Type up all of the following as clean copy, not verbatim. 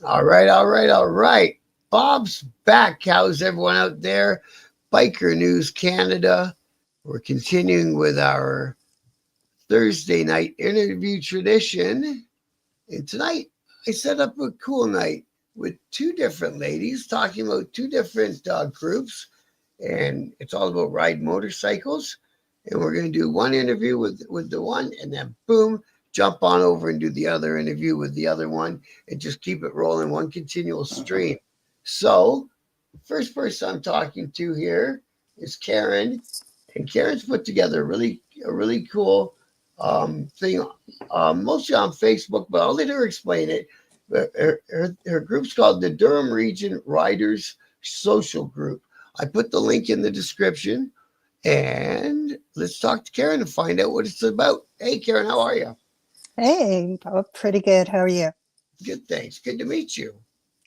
All right, all right, all right. Bob's back. How's everyone out there? Biker News Canada. We're continuing with our Thursday night interview tradition. And tonight, I set up a cool night with two different ladies talking about two different groups. And it's all about riding motorcycles. And we're going to do one interview with the one, and then boom, jump on over and do the other interview with the other one, and just keep it rolling, one continual stream. So, first person I'm talking to here is Karen, and Karen's put together a really cool thing, mostly on Facebook, but I'll let her explain it. But her group's called the Durham Region Riders Social Group. I put the link in the description, and let's talk to Karen and find out what it's about. Hey, Karen, how are you? Hey, pretty good. How are you? Good, thanks. Good to meet you.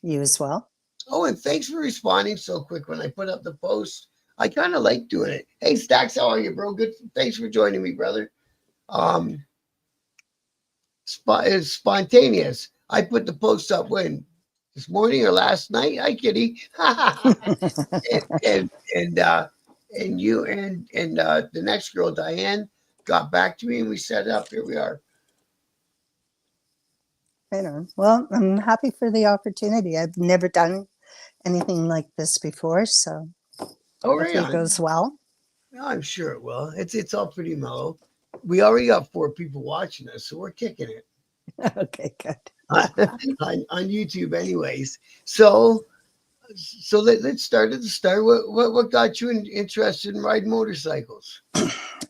You as well? Oh, and thanks for responding so quick when I put up the post. I kind of like doing it. Hey, Stacks, how are you, bro? Good. Thanks for joining me, brother. Um, it's spontaneous. I put the post up when this morning or last night. Hi, Kitty. and and and uh, and you and the next girl, Diane, got back to me, and we set it up. Here we are. I know. Well, I'm happy for the opportunity. I've never done anything like this before, so Oh, right hopefully it on. goes well. I'm sure it will. It's all pretty mellow. We already got 4 people watching us, so we're kicking it Okay, good. on YouTube, anyways. So let's start at the start. What got you interested in riding motorcycles?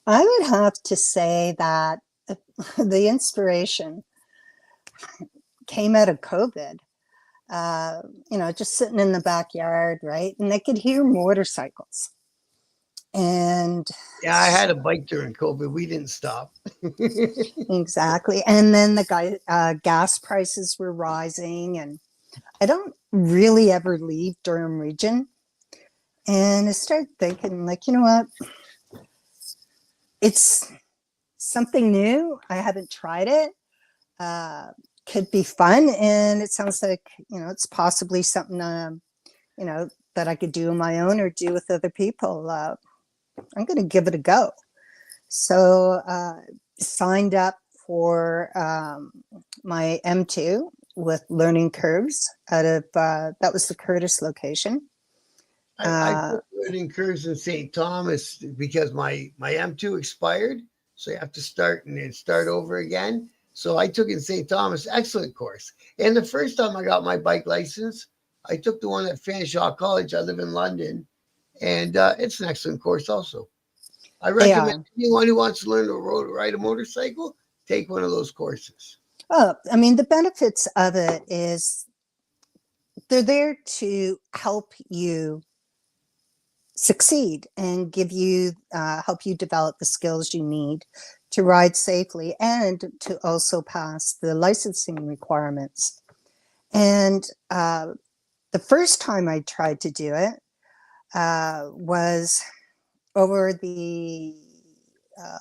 I would have to say that the inspiration came out of COVID. Just sitting in the backyard, right? And I could hear motorcycles. And Yeah, I had a bike during COVID. We didn't stop. exactly. And then gas prices were rising, and I don't really ever leave Durham Region. And I started thinking, like, you know what? It's something new. I haven't tried it. Could be fun. And it sounds like, it's possibly something, that I could do on my own or do with other people. I'm going to give it a go. So signed up for my M2 with learning curves out of, that was the Curtis location. I put learning curves in St. Thomas because my M2 expired, so you have to start and then start over again. So I took in St. Thomas, excellent course. And the first time I got my bike license, I took the one at Fanshawe College. I live in London, and it's an excellent course also. I They recommend are. anyone who wants to learn to ride a motorcycle, take one of those courses. Oh, I mean, the benefits of it is they're there to help you succeed and give you help you develop the skills you need to ride safely and to also pass the licensing requirements. And the first time I tried to do it was over the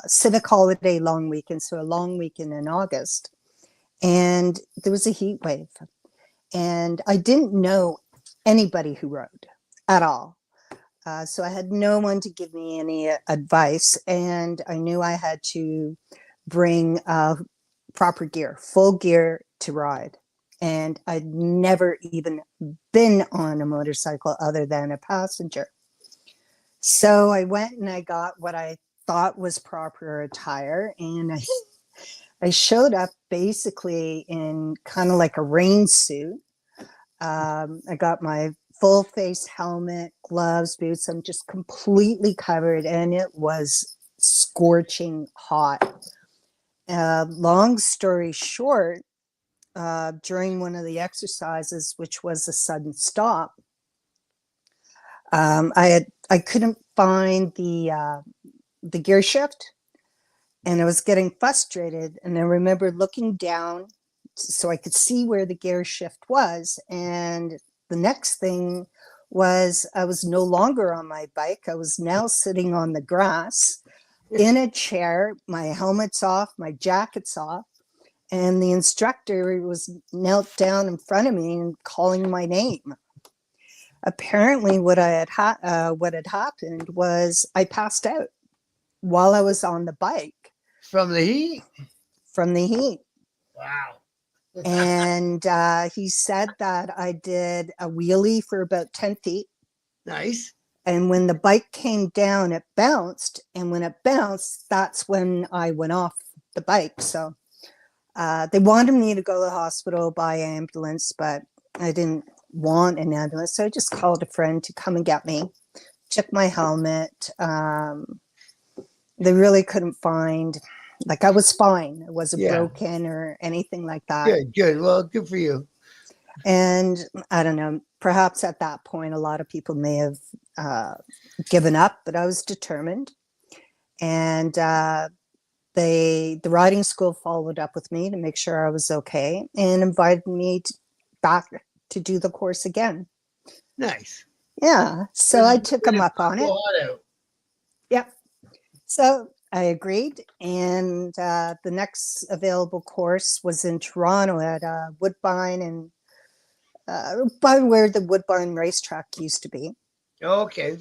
civic holiday long weekend, so a long weekend in August, and there was a heat wave, and I didn't know anybody who rode at all. So I had no one to give me any advice, and I knew I had to bring proper gear, full gear to ride. And I'd never even been on a motorcycle other than a passenger. So I went and I got what I thought was proper attire, and I showed up basically in kind of like a rain suit. I got my full face helmet, gloves, boots. I'm just completely covered, and it was scorching hot. Long story short, during one of the exercises, which was a sudden stop, I couldn't find the gear shift, and I was getting frustrated. And I remember looking down so I could see where the gear shift was. And the next thing was I was no longer on my bike. I was now sitting on the grass in a chair, my helmet's off, my jacket's off. and the instructor was knelt down in front of me and calling my name. Apparently, what had happened was I passed out while I was on the bike From the heat? from the heat. Wow. And he said that I did a wheelie for about 10 feet. Nice. And when the bike came down, it bounced. And when it bounced, that's when I went off the bike. So they wanted me to go to the hospital by ambulance, but I didn't want an ambulance. So I just called a friend to come and get me, took my helmet. They really couldn't find, like, I was fine. It wasn't Yeah. broken or anything like that. Good, good. Well, good for you. And I don't know, perhaps at that point, a lot of people may have given up, but I was determined. And the riding school followed up with me to make sure I was okay and invited me back to do the course again. Nice. Yeah. So I took them up on it. Out. Yep. So I agreed. And the next available course was in Toronto at Woodbine and by where the Woodbine racetrack used to be. Okay.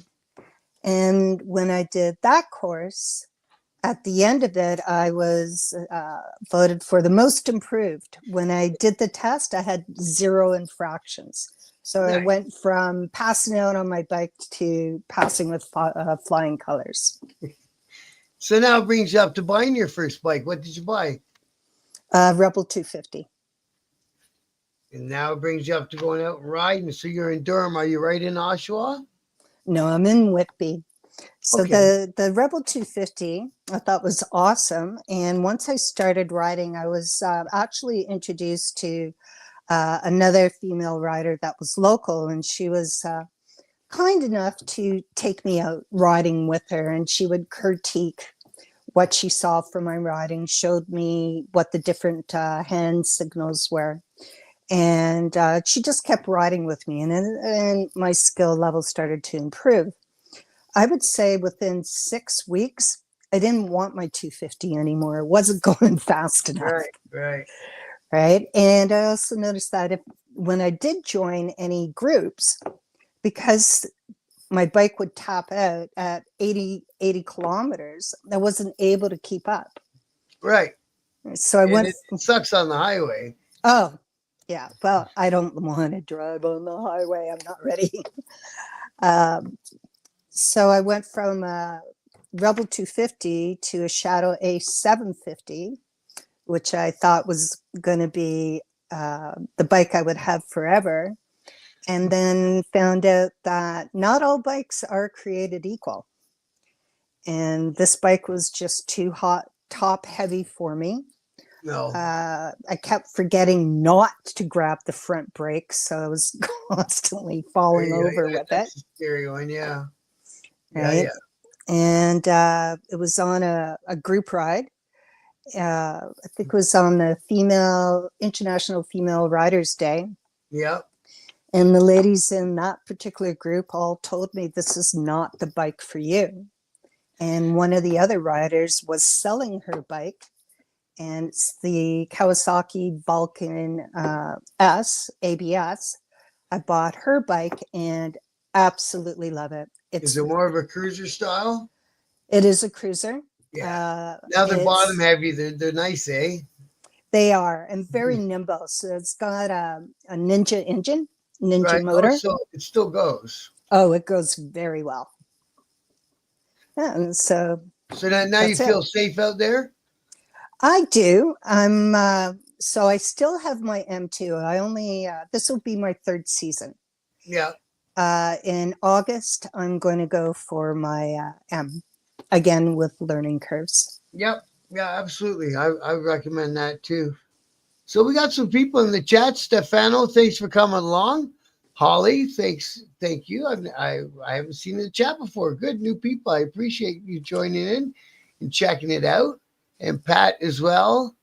And when I did that course, at the end of it, I was voted for the most improved. When I did the test, I had 0 infractions. So Nice. I went from passing out on my bike to passing with flying colors. So now it brings you up to buying your first bike. What did you buy? Rebel 250. And now it brings you up to going out and riding. So you're in Durham. Are you right in Oshawa? No, I'm in Whitby. So Okay. the Rebel 250 I thought was awesome. And once I started riding, I was actually introduced to another female rider that was local, and she was kind enough to take me out riding with her, and she would critique what she saw from my riding, showed me what the different hand signals were. And she just kept riding with me, and my skill level started to improve. I would say within 6 weeks, I didn't want my 250 anymore. It wasn't going fast enough. Right. Right. And I also noticed that when I did join any groups, because my bike would tap out at 80 kilometers, I wasn't able to keep up. Right. So I went. It sucks on the highway. Oh, yeah. Well, I don't want to drive on the highway. I'm not ready. So I went from a Rebel 250 to a Shadow A750, which I thought was going to be the bike I would have forever. And then found out that not all bikes are created equal. And this bike was just too top heavy for me. No. I kept forgetting not to grab the front brakes, so I was constantly falling over with it. That's a scary one, yeah. Right. Yeah. And it was on a group ride. I think it was on the International Female Riders Day. Yep. And the ladies in that particular group all told me this is not the bike for you. And one of the other riders was selling her bike, and it's the Kawasaki Vulcan S ABS. I bought her bike and absolutely love it. Is it more of a cruiser style? It is a cruiser. Yeah. Now they're bottom heavy. They're nice, eh? They are, and very nimble. So it's got a Ninja engine, Ninja motor. Oh, so it still goes. Oh, it goes very well. Yeah, and so now you feel safe out there? I do. So I still have my M2. I only this will be my 3rd season. Yeah. In August, I'm going to go for my M again with learning curves. Yep. Yeah, absolutely. I recommend that too. So we got some people in the chat. Stefano, thanks for coming along. Holly, thank you. I haven't seen the chat before. Good new people. I appreciate you joining in and checking it out. And Pat as well.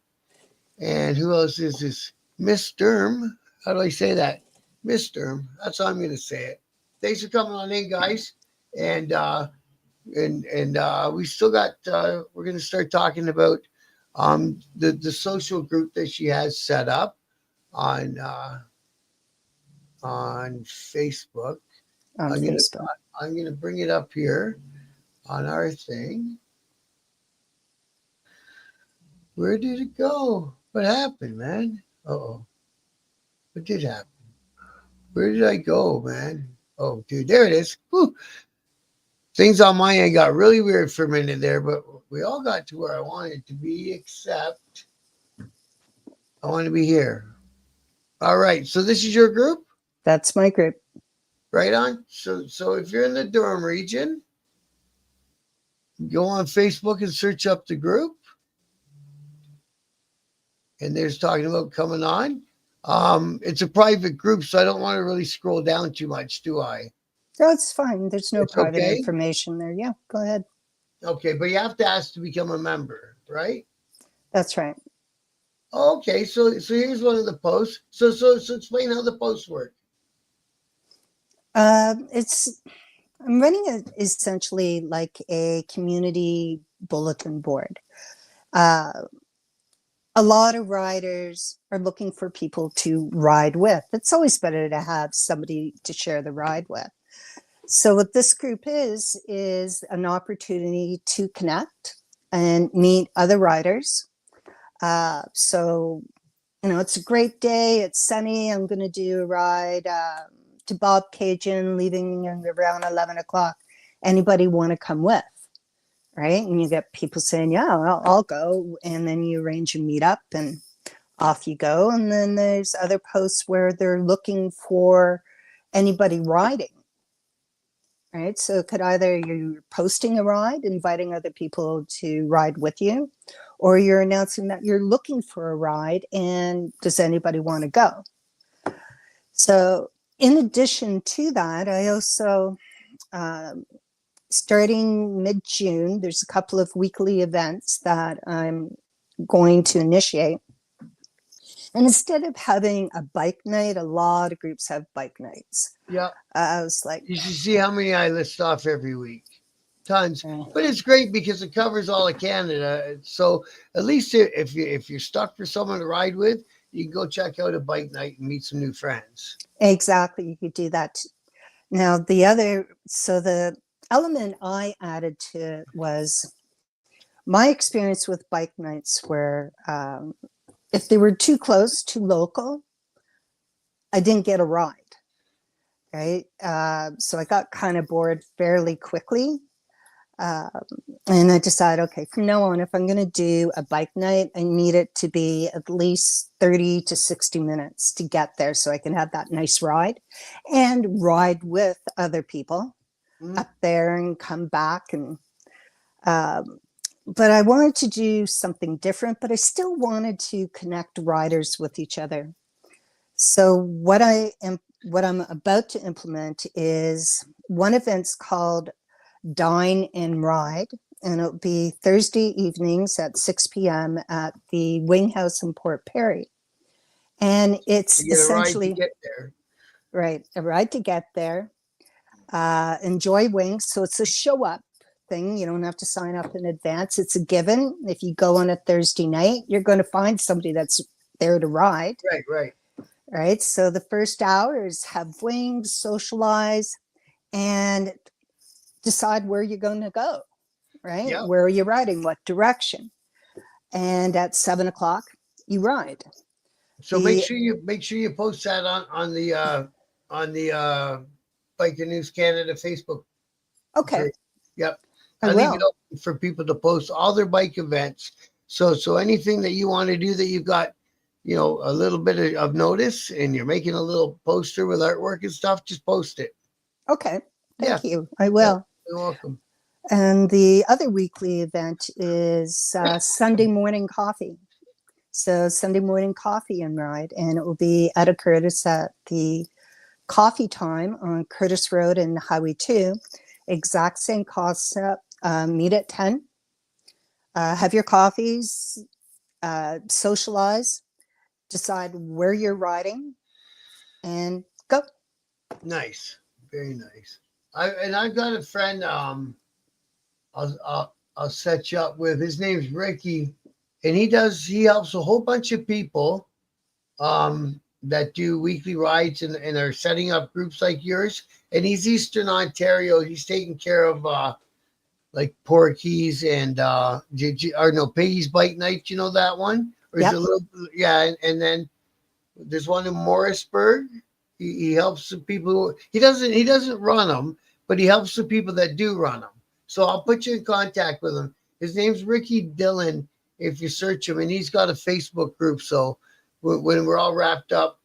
And who else is this? Miss Sturm. How do I say that? Miss Sturm. That's how I'm going to say it. Thanks for coming on in, guys. And we still got. We're going to start talking about The social group that she has set up on on Facebook. on I'm gonna Facebook. I'm gonna bring it up here on our thing. Where did it go? What happened, man? Oh, what did happen? Where did I go, man? Oh, dude, there it is. Whew. Things on my end got really weird for a minute there, but we all got to where I wanted to be, except I want to be here. All right, so this is your group, That's my group. right on. So if you're in the Durham region, go on Facebook and search up the group, and there's talking about coming on. It's a private group, so I don't want to really scroll down too much, do I? No, it's fine. There's no It's private okay. information there. Yeah, go ahead. Okay, but you have to ask to become a member, right? That's right. Okay, so here's one of the posts. So explain how the posts work. It's I'm running it essentially like a community bulletin board. Uh, a lot of riders are looking for people to ride with. It's always better to have somebody to share the ride with. So what this group is an opportunity to connect and meet other riders. So it's a great day. It's sunny. I'm going to do a ride to Bob Cajun, leaving around 11 o'clock. Anybody want to come with? Right. And you get people saying, yeah, I'll go. And then you arrange a meetup and off you go. And then there's other posts where they're looking for anybody riding. Right. So it could either you're posting a ride, inviting other people to ride with you, or you're announcing that you're looking for a ride and does anybody want to go? So in addition to that, I also, starting mid-June, there's a couple of weekly events that I'm going to initiate. And instead of having a bike night, a lot of groups have bike nights. Yeah, I was like, you should see how many I list off every week. Tons, okay. but it's great because it covers all of Canada. So at least if you're stuck for someone to ride with, you can go check out a bike night and meet some new friends. Exactly, you could do that. Now, the element I added to it was my experience with bike nights where if they were too close, too local, I didn't get a ride, right? So I got kind of bored fairly quickly. Um, and I decided, okay, from now on, if I'm going to do a bike night, I need it to be at least 30 to 60 minutes to get there so I can have that nice ride and ride with other people Mhm. up there and come back. And but I wanted to do something different, but I still wanted to connect riders with each other. So what I'm about to implement is one event's called Dine and Ride, and it'll be Thursday evenings at 6 p.m. at the Wing House in Port Perry. And it's You get a ride to essentially, get there. right, a ride to get there. Enjoy Wings. So it's a show up thing. You don't have to sign up in advance. It's a given. If you go on a Thursday night, you're going to find somebody that's there to ride. Right, right. Right. So the first hour is have wings, socialize, and decide where you're going to go. Right. Yep. Where are you riding? What direction? And at 7 o'clock, you ride. So The make sure you post that on the Biker News Canada Facebook Okay, page. Yep. I I leave it will. open for people to post all their bike events. So anything that you want to do that you've got, a little bit of notice and you're making a little poster with artwork and stuff, just post it. Okay. Yeah. Thank you. I Yeah. will. You're welcome. And the other weekly event is Sunday morning coffee. So Sunday morning coffee and ride, and it will be at a Curtis at the Coffee Time on Curtis Road and Highway 2. Exact same concept. Meet at 10. Have your coffees, socialize, decide where you're riding, and go. Nice. Very nice. I've got a friend. I'll set you up with. His name's Ricky. and he helps a whole bunch of people that do weekly rides and are setting up groups like yours. And he's Eastern Ontario. He's taking care of like Porky's and or no Piggy's Bike Night. You know that one? Or is it Yep. a little? Yeah, and then there's one in Morrisburg. He helps the people who he doesn't run them, but he helps the people that do run them. So I'll put you in contact with him. His name's Ricky Dillon. If you search him, and he's got a Facebook group. So when we're all wrapped up,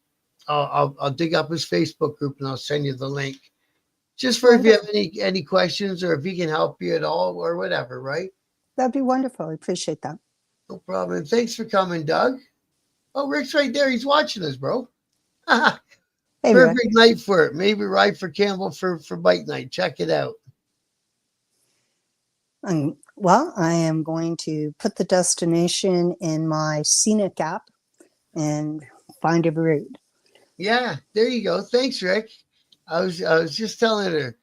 I'll dig up his Facebook group and I'll send you the link. Just for if you have Wonderful. any questions or if he can help you at all or whatever, right? That'd be wonderful. I appreciate that. No problem. And thanks for coming, Doug. Oh, Rick's right there. He's watching us, bro. Hey, Rick. Perfect night for it. Maybe ride for Campbell for bike night. Check it out. Well, I am going to put the destination in my scenic app and find a route. Yeah, there you go. Thanks, Rick. I was just telling her,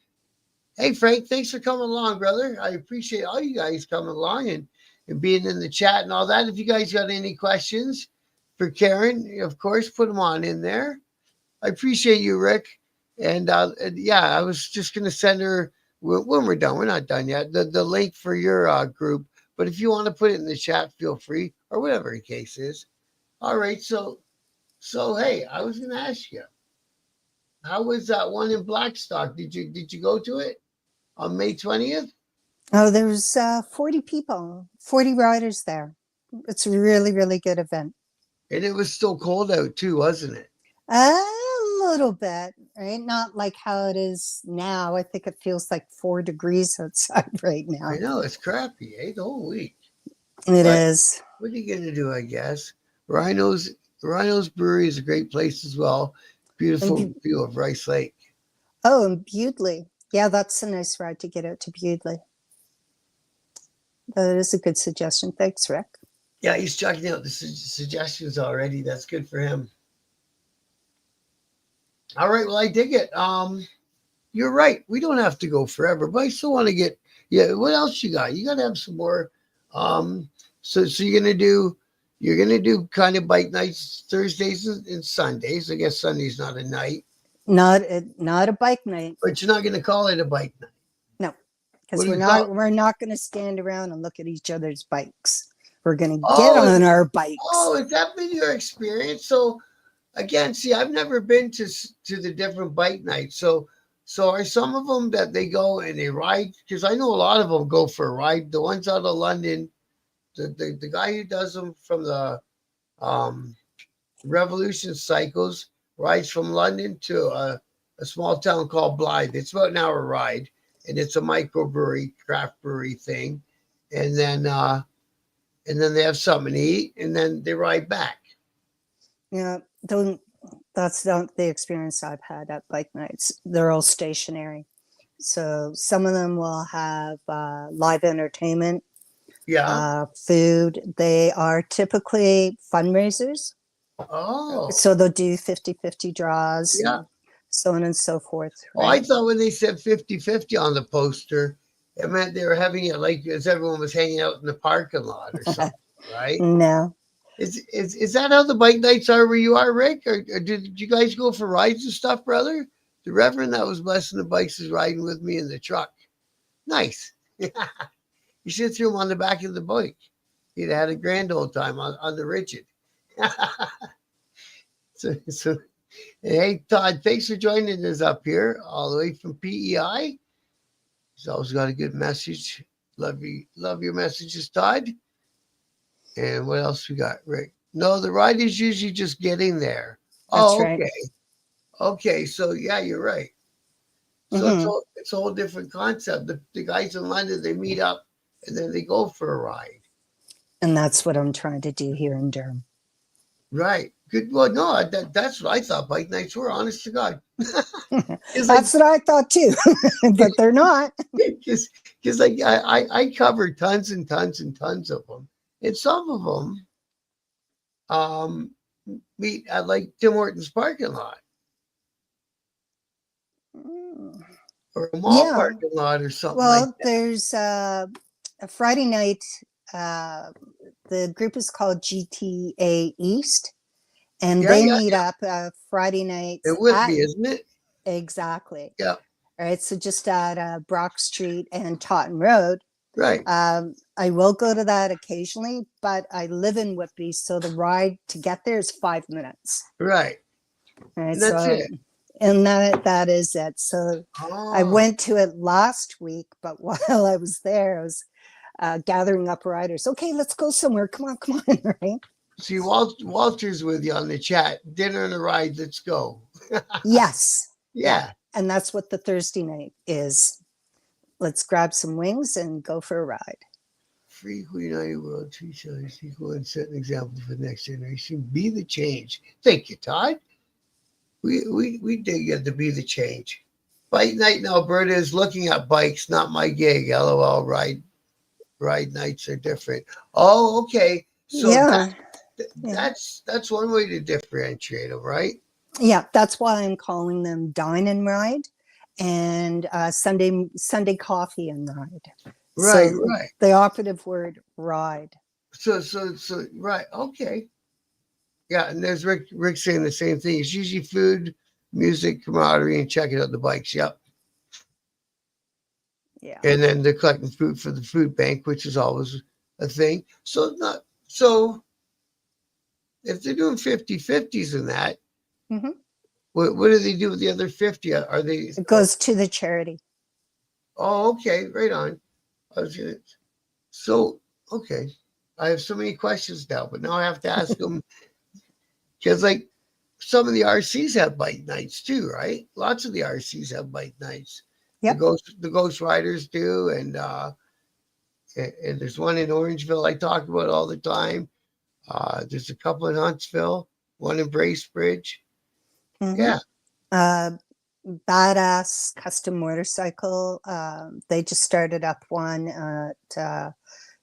hey Frank, thanks for coming along, brother. I appreciate all you guys coming along and being in the chat and all that. If you guys got any questions for Karen, of course, put them on in there. I appreciate you, Rick. And yeah, I was just gonna send her when we're done. We're not done yet. The link for your group. But if you want to put it in the chat, feel free, or whatever the case is. All right. So hey, I was gonna ask you, how was that one in Blackstock? Did you go to it on May 20th? Oh, there's 40 people, 40 riders there. It's a really, really good event. And it was still cold out too, wasn't it? A little bit, right? Not like how it is now. I think it feels like 4 degrees outside right now. I know it's crappy, eh? The whole week. It But is. what are you gonna do? I guess Rhino's Brewery is a great place as well. And Beautiful view of Rice Lake. oh, and Bewdley. Yeah, that's a nice ride to get out to Bewdley. That is a good suggestion. Thanks, Rick. Yeah, he's checking out the suggestions already. That's good for him. All right, well I dig it. You're right. We don't have to go forever, but I still want to get. Yeah, what else you got? You got to have some more. Um, so you're gonna do kind of bike nights Thursdays and Sundays. I guess Sunday's not a night, Not a bike night. but you're not gonna call it a bike night. No, What because do we're you not call? we're not going to stand around and look at each other's bikes. We're going to get Oh, on our bikes. has that been your experience? So again, see, I've never been to the different bike nights. So are some of them that they go and they ride? Because I know a lot of them go for a ride. The ones out of London, the guy who does them from the um, Revolution Cycles rides from London to a small town called Blythe. It's about an hour ride, and it's a microbrewery, craft brewery thing. And then they have something to eat, and then they ride back. Yeah, don't. That's not the experience I've had at bike nights. They're all stationary. So some of them will have live entertainment, Yeah. food. They are typically fundraisers. Oh, So they'll do 50-50 draws yeah. and so on and so forth, Oh, I right? thought when they said 50-50 on the poster, it meant they were having it like as everyone was hanging out in the parking lot or something, right? No. Is that how the bike nights are where you are, Rick? Or did you guys go for rides and stuff, brother? The Reverend that was blessing the bikes is riding with me in the truck. Nice. You should throw him on the back of the bike. He'd had a grand old time on the rigid. so hey Todd, thanks for joining us up here all the way from PEI. He's always got a good message. Love your messages, Todd. And what else we got, Rick? No, the ride is usually just getting there. That's Oh, right. okay. Okay, so yeah, you're right. So Hmm. it's a whole different concept. The guys in London, they meet up and then they go for a ride. And that's what I'm trying to do here in Durham. Right. Good. Well, no, that's what I thought bike nights were. Honest to God, it's like That's what I thought too, but they're not. because like I covered tons and tons and tons of them, and some of them meet at like Tim Hortons parking lot or a mall Yeah. parking lot or something like Well, that. there's a Friday night the group is called GTA East, and Yeah, they yeah. meet up Friday nights It would at be, isn't it? exactly. Yeah. All right, so just at Brock Street and Taunton Road. Right. I will go to that occasionally, but I live in Whitby, so the ride to get there is 5 minutes. Right. All right, And that's so it. and that is it. So I Oh, went to it last week, but while I was there, I was gathering up riders. Okay, let's go somewhere. Come on, right? see, Walter's with you on the chat. Dinner and a ride. Let's go. Yes, yeah, Yeah. and that's what the Thursday night is. Let's grab some wings and go for a ride. Free United World Tree Sellers equal and set an example for the next generation. Be the change. Thank you, Todd. We did get to be the change. Bike night in Alberta is looking at bikes, not my gig. LOL. Ride nights are different. Oh, okay. So Yeah, yeah, that's one way to differentiate them, right? yeah. That's why I'm calling them dine and ride, and Sunday coffee and ride. Right, So right. the operative word ride. So right, okay. Yeah, and there's Rick saying the same thing. It's usually food, music, camaraderie, and checking out the bikes. Yep. Yeah. And then they're collecting food for the food bank, which is always a thing. So if they're doing 50-50s in that, Hmm. what do they do with the other 50? Are they It goes to the charity. oh okay, right on. I was gonna so okay. I have so many questions now, but now I have to ask them because like some of the RCs have bike nights too, right? Lots of the RCs have bike nights. Yep. The Ghost Riders do, and there's one in Orangeville I talk about all the time. There's a couple in Huntsville, one in Bracebridge. Hmm. Yeah, Badass custom motorcycle. They just started up one at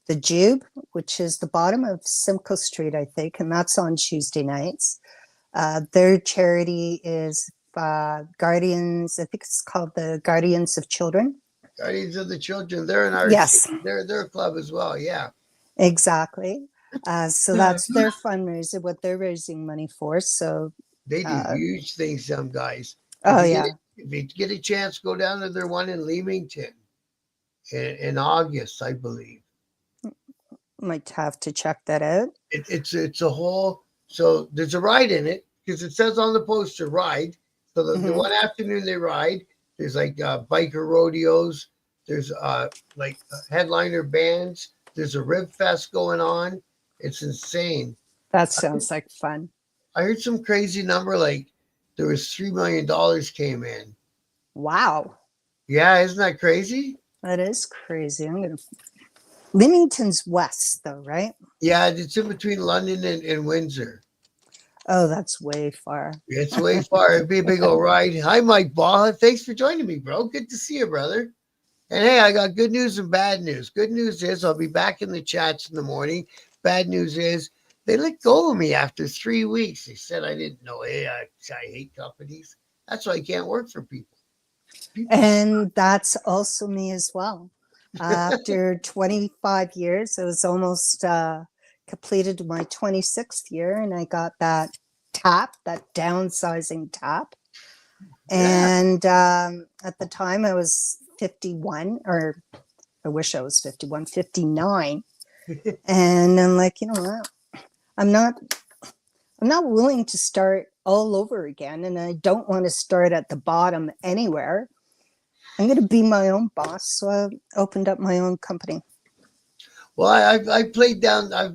the Jube, which is the bottom of Simcoe Street, I think, and that's on Tuesday nights. Their charity is Guardians. I think it's called the Guardians of Children. Guardians of the Children. They're an RC. Yes, They're a club as well. Yeah. exactly. So that's their fundraiser, what they're raising money for. So, They do uh, huge things, some guys. oh yeah, If you get a chance, go down to their one in Leamington in August, I believe. might have to check that out. It's a whole so there's a ride in it because it says on the poster ride. So the Hmm. one afternoon they ride. There's like biker rodeos. There's headliner bands. There's a rib fest going on. It's insane. That sounds like fun. I heard some crazy number like there was $3 million came in. Wow, Yeah, isn't that crazy? that is crazy. I'm gonna. Leamington's west, though, right? Yeah, it's in between London and Windsor. Oh, that's way far. It's way far. It'd be a big old ride. Hi, Mike Ball. Thanks for joining me, bro. Good to see you, brother. And hey, I got good news and bad news. Good news is I'll be back in the chats in the morning. Bad news is they let go of me after 3 weeks. They said I didn't know. Hey, I hate companies. That's why I can't work for people. And that's also me as well. After 25 years, I was almost completed my 26th year, and I got that downsizing tap. Yeah. And at the time, I was 51, or I wish I was 51, 59. And I'm like, you know what? I'm not willing to start all over again, and I don't want to start at the bottom anywhere. I'm going to be my own boss, so I opened up my own company. Well, I've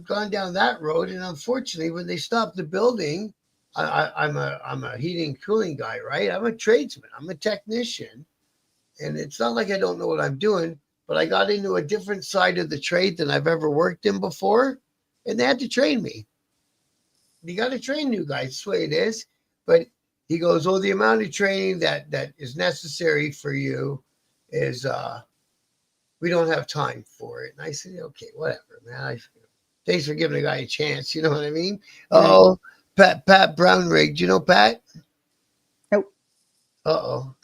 gone down that road, and unfortunately, when they stopped the building, I'm a heating and cooling guy, right? I'm a tradesman. I'm a technician, and it's not like I don't know what I'm doing, but I got into a different side of the trade than I've ever worked in before, and they had to train me. You got to train new guys. That's the way it is. But he goes, "Oh, the amount of training that is necessary for you is we don't have time for it." And I said, "Okay, whatever, man. Thanks for giving a guy a chance. You know what I mean?" Right. Oh, Pat Brownrigg. Do you know Pat? Nope. Uh-oh.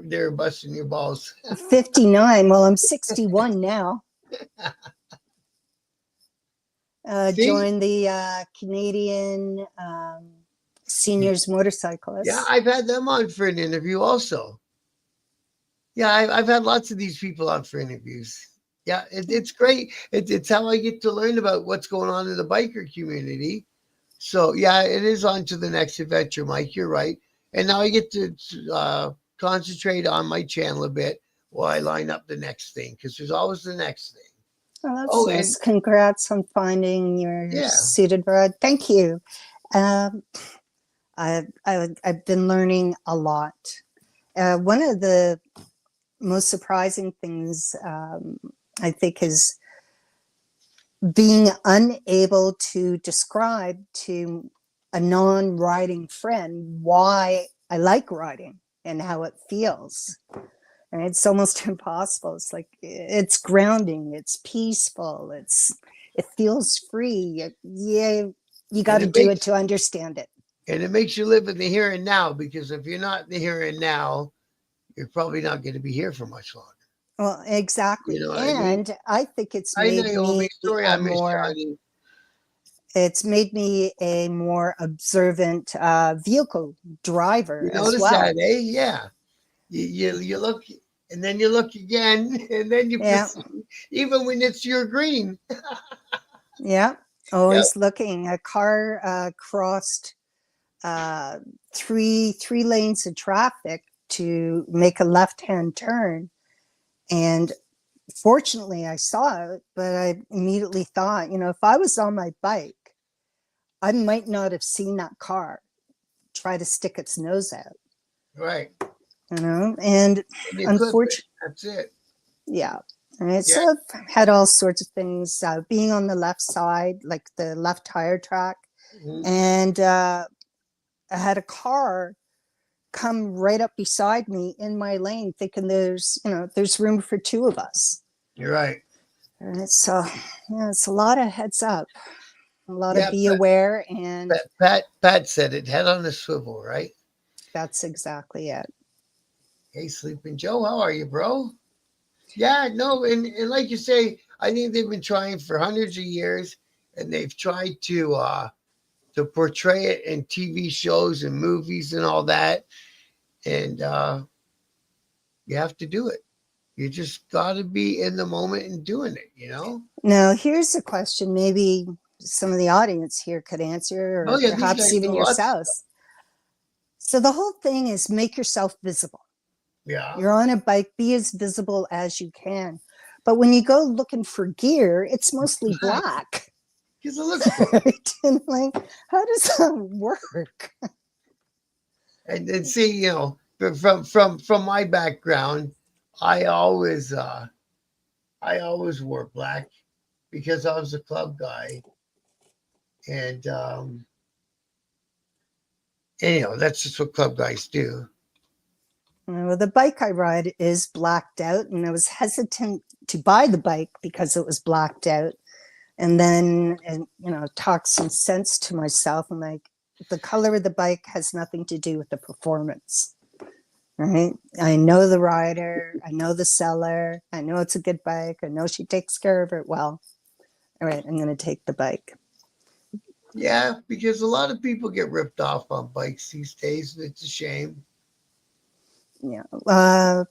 they're busting your balls. 59. Well, I'm 61 now. See? Join the Canadian Seniors Yeah, Motorcyclists. I've had them on for an interview also. Yeah, I've had lots of these people on for interviews. Yeah, it's great. It's how I get to learn about what's going on in the biker community. So yeah, it is on to the next adventure, Mike. You're right. And now I get to concentrate on my channel a bit while I line up the next thing because there's always the next thing. Oh, that's Oh, and nice. Congrats on finding your yeah, suited ride. Thank you. Um, I've been learning a lot. One of the most surprising things I think is being unable to describe to a non-riding friend why I like riding and how it feels. And it's almost impossible. It's like it's grounding, it's peaceful, it feels free. Yeah, you got and to it do it makes to understand it. you live in the here and now because if you're not in the here and now, you're probably not going to be here for much longer. Well, You exactly. know what I mean? And I think it's Hi, made Naomi. me Sorry I a missed you, more honey. it's made me a more observant vehicle driver You as notice well. that, eh? Yeah. You look, and then you look again, and then you Yeah, proceed, even when it's your green. yeah. Yep. Always looking. A car crossed uh, three lanes of traffic to make a left-hand turn, and fortunately, I saw it. But I immediately thought, if I was on my bike, I might not have seen that car try to stick its nose out. Right. And And you could, but unfortunately, that's it. yeah. And Yeah. so I've had all sorts of things, being on the left side, like the left tire track. Mhm. And I had a car come right up beside me in my lane, thinking there's room for two of us. You're right. And it's a lot of heads up, a lot of Yeah. be aware. And Pat said it. Head on the swivel, right? that's exactly it. Hey, Sleeping Joe, how are you, bro? Yeah, no, and like you say, I think they've been trying for hundreds of years, and they've tried to portray it in TV shows and movies and all that, and you have to do it. You just got to be in the moment and doing it, you know? Now, here's a question maybe some of the audience here could answer, Oh, or yeah, these perhaps guys know even lots. yourselves. So the whole thing is make yourself visible. Yeah, You're on a bike, be as visible as you can. But when you go looking for gear, it's mostly black, black. because it looks good. Right? And like, how does that work? And see, from my background, I always I always wore black because I was a club guy, and that's just what club guys do. The bike I ride is blacked out, and I was hesitant to buy the bike because it was blacked out. And then, talk some sense to myself. I'm like, the color of the bike has nothing to do with the performance. Right? I know the rider, I know the seller, I know it's a good bike, I know she takes care of it well. All right, I'm going to take the bike. Yeah, because a lot of people get ripped off on bikes these days, and it's a shame. Yeah. Yeah,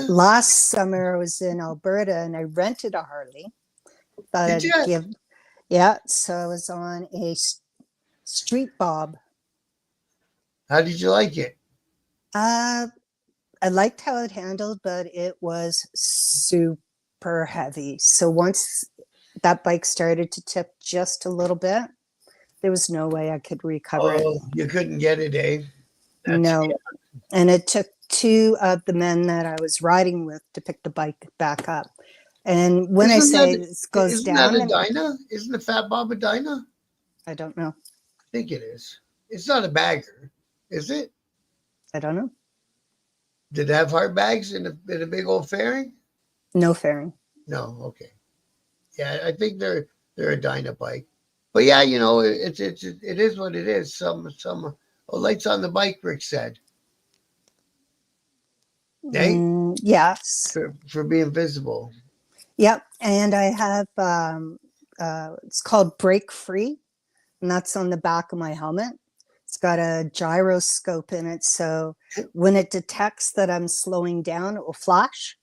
Last summer I was in Alberta and I rented a Harley. Thought did I'd you? give, yeah. So I was on a street bob. How did you like it? Uh, I liked how it handled, but it was super heavy. So once that bike started to tip just a little bit, there was no way I could recover it. Oh, you couldn't get it, eh? That's No. And it took two of the men that I was riding with to pick the bike back up. And when I isn't say that this goes isn't that down, a Dyna? Isn't the Fat Bob a Dyna? I don't know. I think it is. It's not a bagger, is it? I don't know. Did it have hard bags and a big old fairing? No fairing. No. Okay. Yeah, I think they're a Dyna bike. But yeah, it is what it is. Some lights on the bike. Rick said, "Hey, Yes. for being visible." Yep. And I have it's called Break Free, and that's on the back of my helmet. It's got a gyroscope in it, so when it detects that I'm slowing down, it will flash.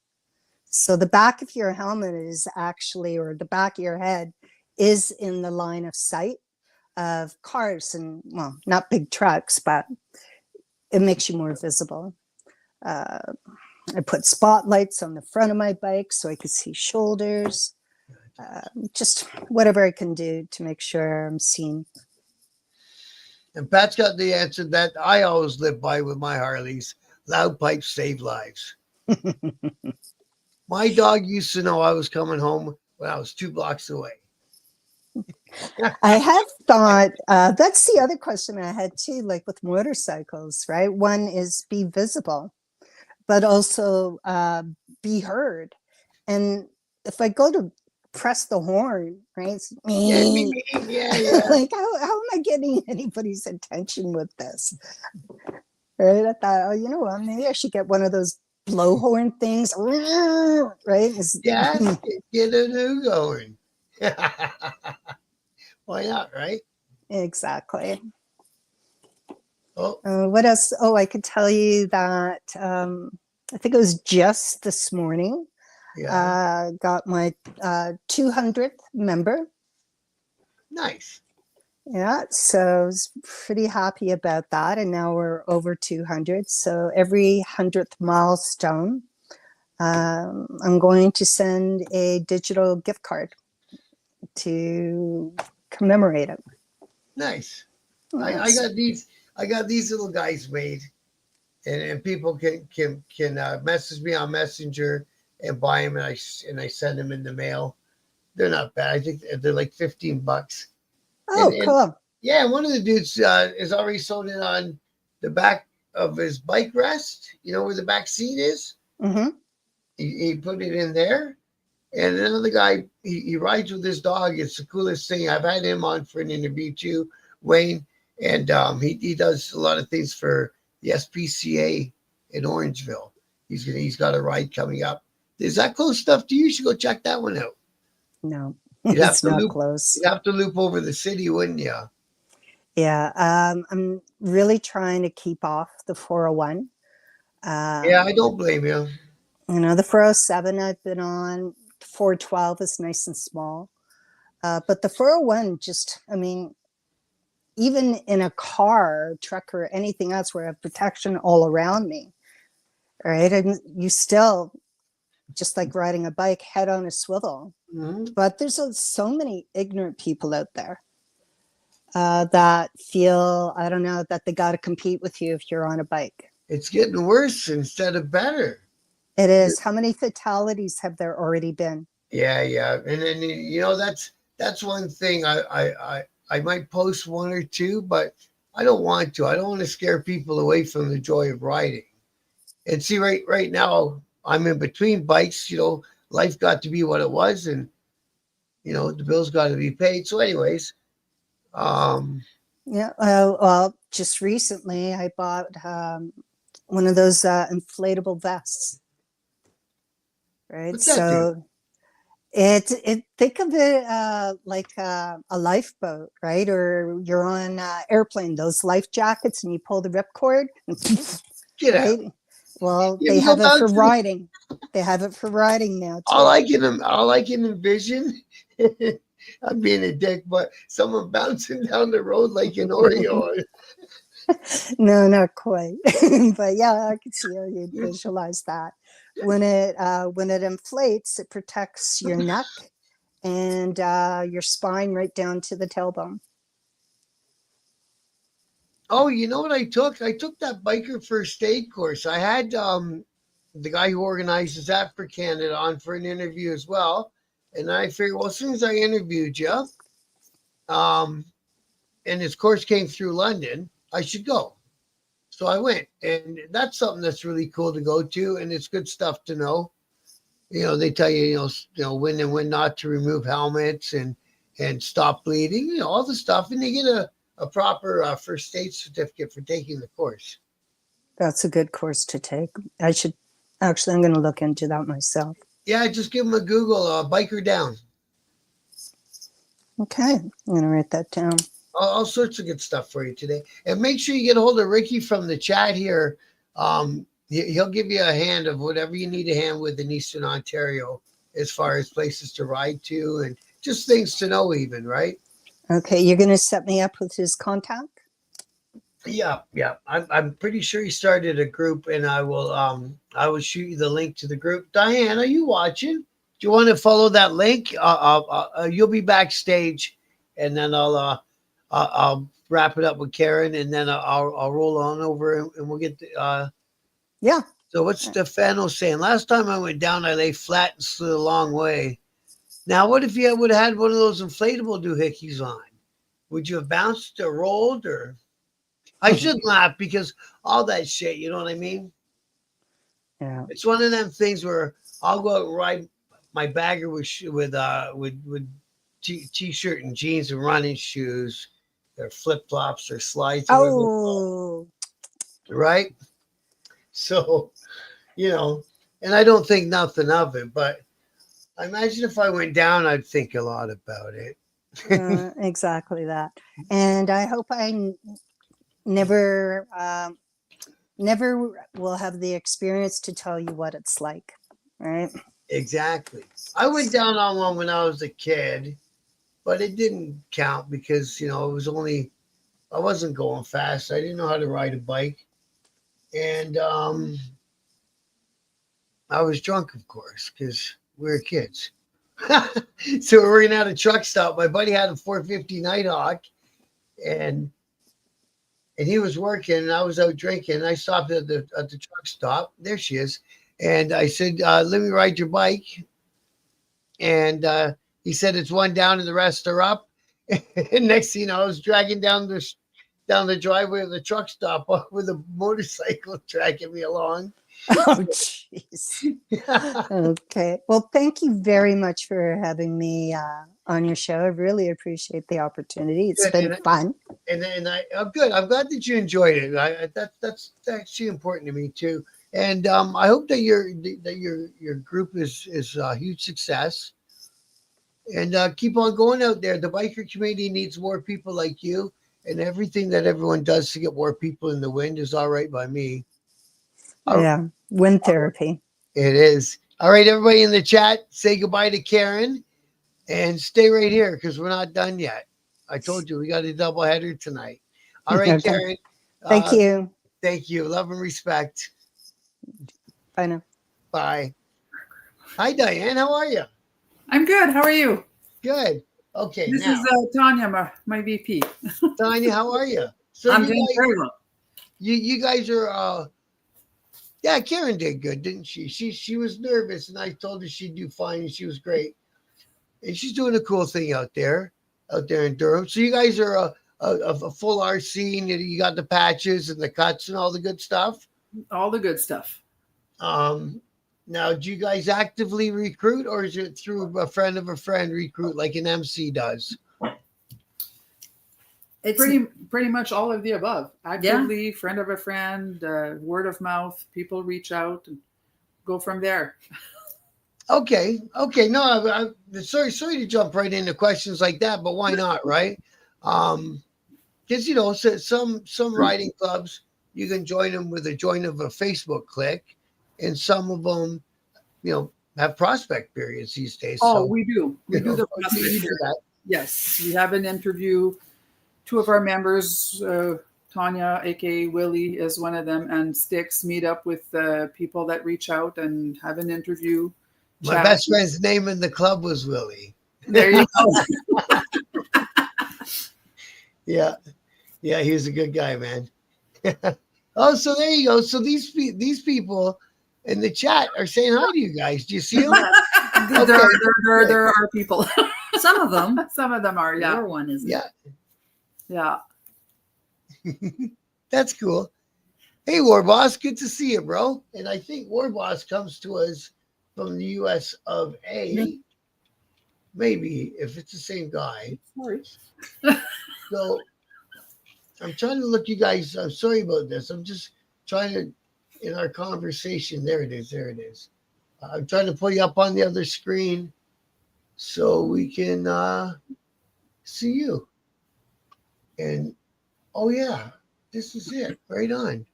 So the back of your helmet is actually, or the back of your head is in the line of sight of cars and, well, not big trucks, but it makes you more visible. I put spotlights on the front of my bike so I could see shoulders. Just whatever I can do to make sure I'm seen. And Pat's got the answer that I always live by with my Harleys. Loud pipes save lives. My dog used to know I was coming home when I was 2 blocks away. I have thought, that's the other question I had too, like with motorcycles, right? One is be visible, but also be heard. And if I go to press the horn, right? It's Yeah, me. yeah. Like, how am I getting anybody's attention with this? Right? I thought, oh, you know what? Maybe I should get one of those blowhorn things, right? Yeah, get a new going. Why not, right? Exactly. Oh, What else? Oh, I could tell you that I think it was just this morning. yeah. Got my 200th member. Nice. Yeah, so I was pretty happy about that. And now we're over 200. So every 100th milestone, I'm going to send a digital gift card to commemorate it. Nice. I Yes. got these little guys made, and people can message me on Messenger and buy them, and I send them in the mail. They're not bad. I think they're like $15. And Cool. yeah, one of the dudes is already sewn in on the back of his bike rest. You know where the back seat is. Mm-hmm. He put it in there. And another guy, he rides with his dog. It's the coolest thing. I've had him on for an interview too, Wayne. And he does a lot of things for the SPCA in Orangeville. He's got a ride coming up. Is that close stuff to you? You should go check that one out. No, You'd have it's to not loop. close. You'd have to loop over the city, wouldn't you? Yeah, I'm really trying to keep off the 401. Yeah, I don't blame you. You know, the 407 I've been on, 412 is nice and small. But the 401 just, I mean, even in a car, truck, or anything else where I have protection all around me, right? And you still, just like riding a bike, head on a swivel. Mm-hmm. But there's so many ignorant people out there that feel, I don't know, that they got to compete with you if you're on a bike. It's getting worse instead of better. It is. How many fatalities have there already been? Yeah, and then that's one thing I might post one or two, but I don't want to. I don't want to scare people away from the joy of riding. And see, right now I'm in between bikes. Life got to be what it was, and the bills got to be paid. So, anyways, um, Yeah. Well, just recently I bought one of those inflatable vests. Right. what's that do? So it think of it like a lifeboat, right? Or you're on an airplane, those life jackets, and you pull the ripcord, Get out! right? Well, You they ever go have it for bouncing? riding. They have it for riding now All too. I can envision. I'm being a dick, but someone bouncing down the road like an Oreo. No, not quite. But yeah, I can see how you'd visualize that. When it inflates, it protects your neck and your spine right down to the tailbone. Oh, you know what I took? I took that biker first aid course. I had the guy who organizes that for Canada on for an interview as well. And I figured, well, as soon as I interviewed you, um, and his course came through London, I should go. So I went, and that's something that's really cool to go to, and it's good stuff to know. They tell you, when and when not to remove helmets and stop bleeding, all the stuff, and they get a proper first aid certificate for taking the course. That's a good course to take. I should actually, I'm going to look into that myself. Yeah, just give them a Google, biker down. Okay, I'm going to write that down. All sorts of good stuff for you today. And make sure you get a hold of Ricky from the chat here. He'll give you a hand of whatever you need a hand with in Eastern Ontario as far as places to ride to and just things to know even, right? Okay, you're going to set me up with his contact? Yeah, yeah. I'm pretty sure he started a group, and I will shoot you the link to the group. Diane, are you watching? Do you want to follow that link? You'll be backstage, and then I'll wrap it up with Karen, and then I'll roll on over, and we'll get Yeah. So what's Stefano saying? Last time I went down, I lay flat and slid a long way. Now, what if you would have had one of those inflatable doohickeys on? Would you have bounced or rolled or? I should laugh because all that shit, you know what I mean? Yeah. It's one of them things where I'll go out and ride my bagger with t-shirt and jeans and running shoes, or flip flops or slides or whatever, Oh, right? So and I don't think nothing of it, but I imagine if I went down, I'd think a lot about it. exactly that. And I hope I never never will have the experience to tell you what it's like, right? Exactly. I went down on one when I was a kid, but it didn't count because it was only I wasn't going fast. I didn't know how to ride a bike, and I was drunk, of course, because we were kids. So we were in at a truck stop. My buddy had a 450 Nighthawk, and he was working, and I was out drinking. And I stopped at the truck stop. There she is, and I said, "Let me ride your bike." And he said, "It's one down and the rest are up." And next thing you know, I was dragging down the driveway of the truck stop with a motorcycle dragging me along. Oh, jeez. Okay. Well, thank you very much for having me on your show. I really appreciate the opportunity. It's been fun. Good. I'm glad that you enjoyed it. That's actually important to me too. And I hope that your group is a huge success. And keep on going out there. The biker community needs more people like you, and everything that everyone does to get more people in the wind is all right by me. Yeah, wind therapy. It is. All right, everybody in the chat, say goodbye to Karen and stay right here because we're not done yet. I told you we got a double header tonight. All right, Okay. Karen. Thank you. Thank you. Love and respect. Bye now. Bye. Hi, Diane. How are you? I'm good. How are you? Good. Okay. This now, is Tanya, my VP. Tanya, how are you? So I'm doing very well. You guys are. Yeah, Karen did good, didn't she? She was nervous, and I told her she'd do fine, and she was great. And she's doing a cool thing out there in Durham. So you guys are a full RC, and you got the patches and the cuts and all the good stuff. All the good stuff. Now, do you guys actively recruit, or is it through a friend of a friend recruit like an MC does? It's pretty much all of the above. Actively, friend of a friend, word of mouth. People reach out and go from there. Okay. No, I'm sorry to jump right into questions like that, but why not, right? Because some riding clubs you can join them with a join of a Facebook click, and some of them, have prospect periods these days. Oh, so, we do. We do the prospect period. Yes, we have an interview. Two of our members, Tanya, aka Willie, is one of them, and Sticks meet up with people that reach out and have an interview. My best friend's name in the club was Willie. There you go. Yeah, he was a good guy, man. Oh, so there you go. So these people in the chat are saying hi to you guys. Do you see them? Okay. There are people. Some of them. Some of them are, yeah. Your one isn't. Yeah. That's cool. Hey, War Boss, good to see you, bro. And I think War Boss comes to us from the US of A. Maybe, if it's the same guy. Sorry. So I'm trying to look you guys. I'm sorry about this. I'm just trying to, in our conversation, there it is. I'm trying to pull you up on the other screen so we can See you. And oh yeah, this is it. Right on.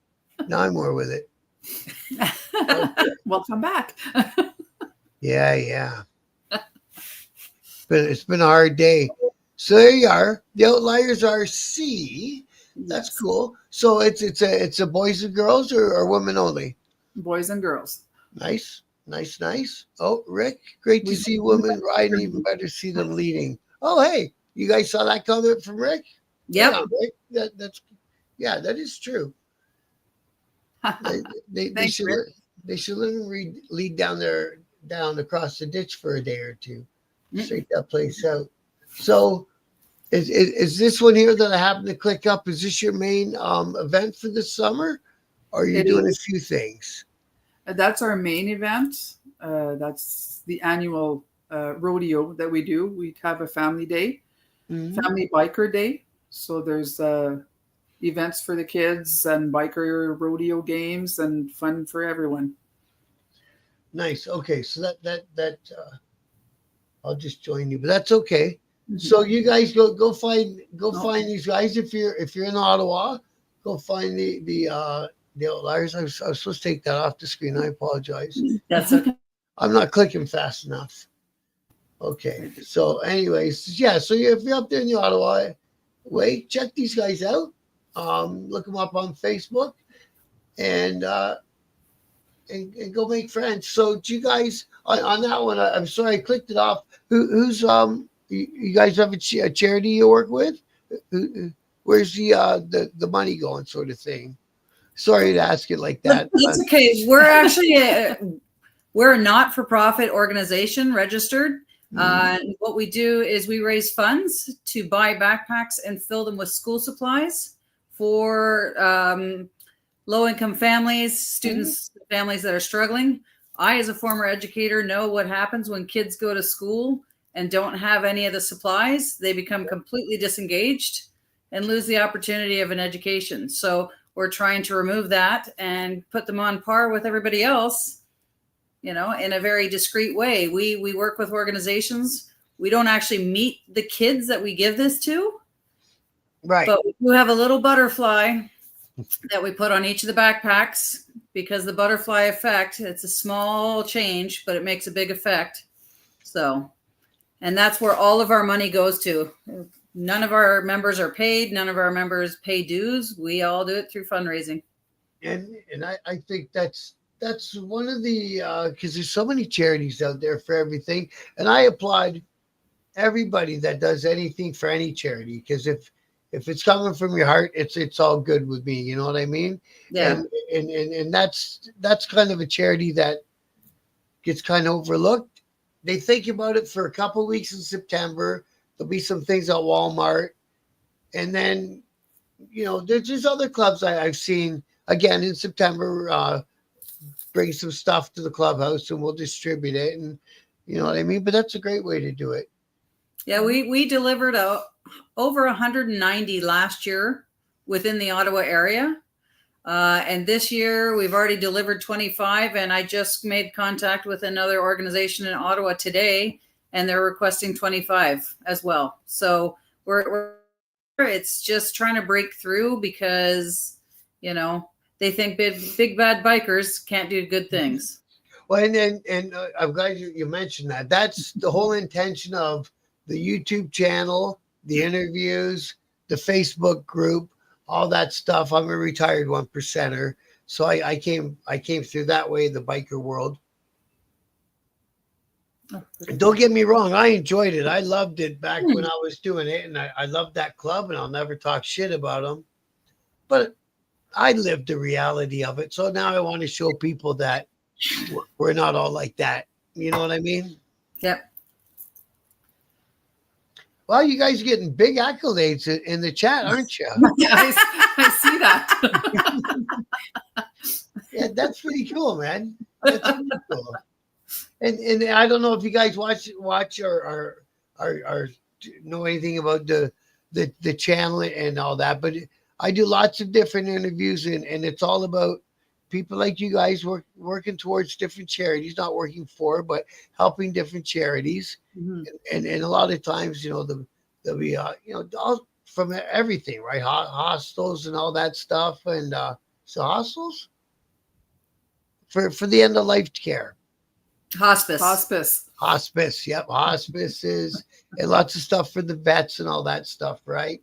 Now I'm more with it. Okay. Welcome back. Yeah. But it's been a hard day. So there you are. The outliers are C. That's Yes. cool. So it's a boys and girls or women only. Boys and girls. Nice. Oh, Rick, great to We, see women riding. Even better to see them leading. Oh, hey, you guys saw that comment from Rick? Yep. Yeah, Rick. That is true. They Thanks, should Rick. they should let them lead down across the ditch for a day or two. Straight that place out. So is this one here that I happen to click up? Is this your main event for the summer? Or are you It doing is. a few things? That's our main event. That's the annual rodeo that we do. We have a family day, Mhm. family biker day. So there's events for the kids and biker rodeo games and fun for everyone. Nice. Okay, so that I'll just join you, but that's okay. Mhm. So you guys go find No. these guys if you're in Ottawa. Go find the outliers. I was supposed to take that off the screen. I apologize. That's okay. I'm not clicking fast enough. Okay. So, anyways, yeah. So if you're up there in the Ottawa way, check these guys out. Look them up on Facebook and and go make friends. So, do you guys on that one? I'm sorry, I clicked it off. Who's you guys have a charity you work with? Where's the money going, sort of thing? Sorry to ask it like that. That's okay. We're actually we're a not-for-profit organization registered. What we do is we raise funds to buy backpacks and fill them with school supplies for low-income families, students, families that are struggling. I, as a former educator, know what happens when kids go to school and don't have any of the supplies. They become completely disengaged and lose the opportunity of an education. So we're trying to remove that and put them on par with everybody else, in a very discreet way. We work with organizations. We don't actually meet the kids that we give this to, Right. but we do have a little butterfly that we put on each of the backpacks because the butterfly effect, it's a small change, but it makes a big effect. So, and that's where all of our money goes to. None of our members are paid. None of our members pay dues. We all do it through fundraising. And I think that's one of the because there's so many charities out there for everything, and I applaud everybody that does anything for any charity because if it's coming from your heart, it's all good with me. You know what I mean? Yeah. And that's kind of a charity that gets kind of overlooked. They think about it for a couple of weeks in September. There'll be some things at Walmart, and then there's just other clubs I've seen again in September. Bring some stuff to the clubhouse and we'll distribute it, and you know what I mean. But that's a great way to do it. Yeah, we delivered over 190 last year within the Ottawa area. And this year we've already delivered 25. And I just made contact with another organization in Ottawa today, and they're requesting 25 as well. So it's just trying to break through because, they think big bad bikers can't do good things. Well, and I'm glad you mentioned that. That's the whole intention of the YouTube channel, the interviews, the Facebook group, all that stuff. I'm a retired 1%er, so I came through that way, the biker world. And don't get me wrong, I enjoyed it. I loved it back when I was doing it, and I loved that club, and I'll never talk shit about them. But I lived the reality of it, so now I want to show people that we're not all like that. You know what I mean? Yep. Well, you guys are getting big accolades in the chat, aren't you? I see that. Yeah, that's pretty cool, man. That's pretty cool. And I don't know if you guys watch or know anything about the channel and all that, but I do lots of different interviews, and it's all about people like you guys working towards different charities, not working for, but helping different charities. Mm-hmm. And a lot of times, the there'll be all from everything, right? Hostels and all that stuff, and so hostels for the end of life care. Hospice. Hospice, yep, hospices, and lots of stuff for the vets and all that stuff, right?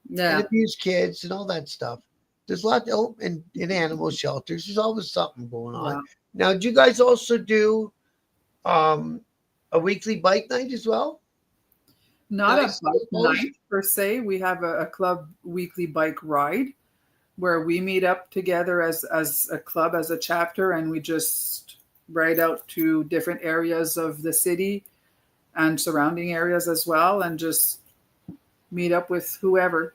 Yeah. And abused kids and all that stuff. There's a lot. Oh, and in animal shelters, there's always something going on. Yeah. Now, do you guys also do a weekly bike night as well? Not Nice. a bike night per se. We have a club weekly bike ride where we meet up together as a club, as a chapter, and we just ride out to different areas of the city and surrounding areas as well, and just meet up with whoever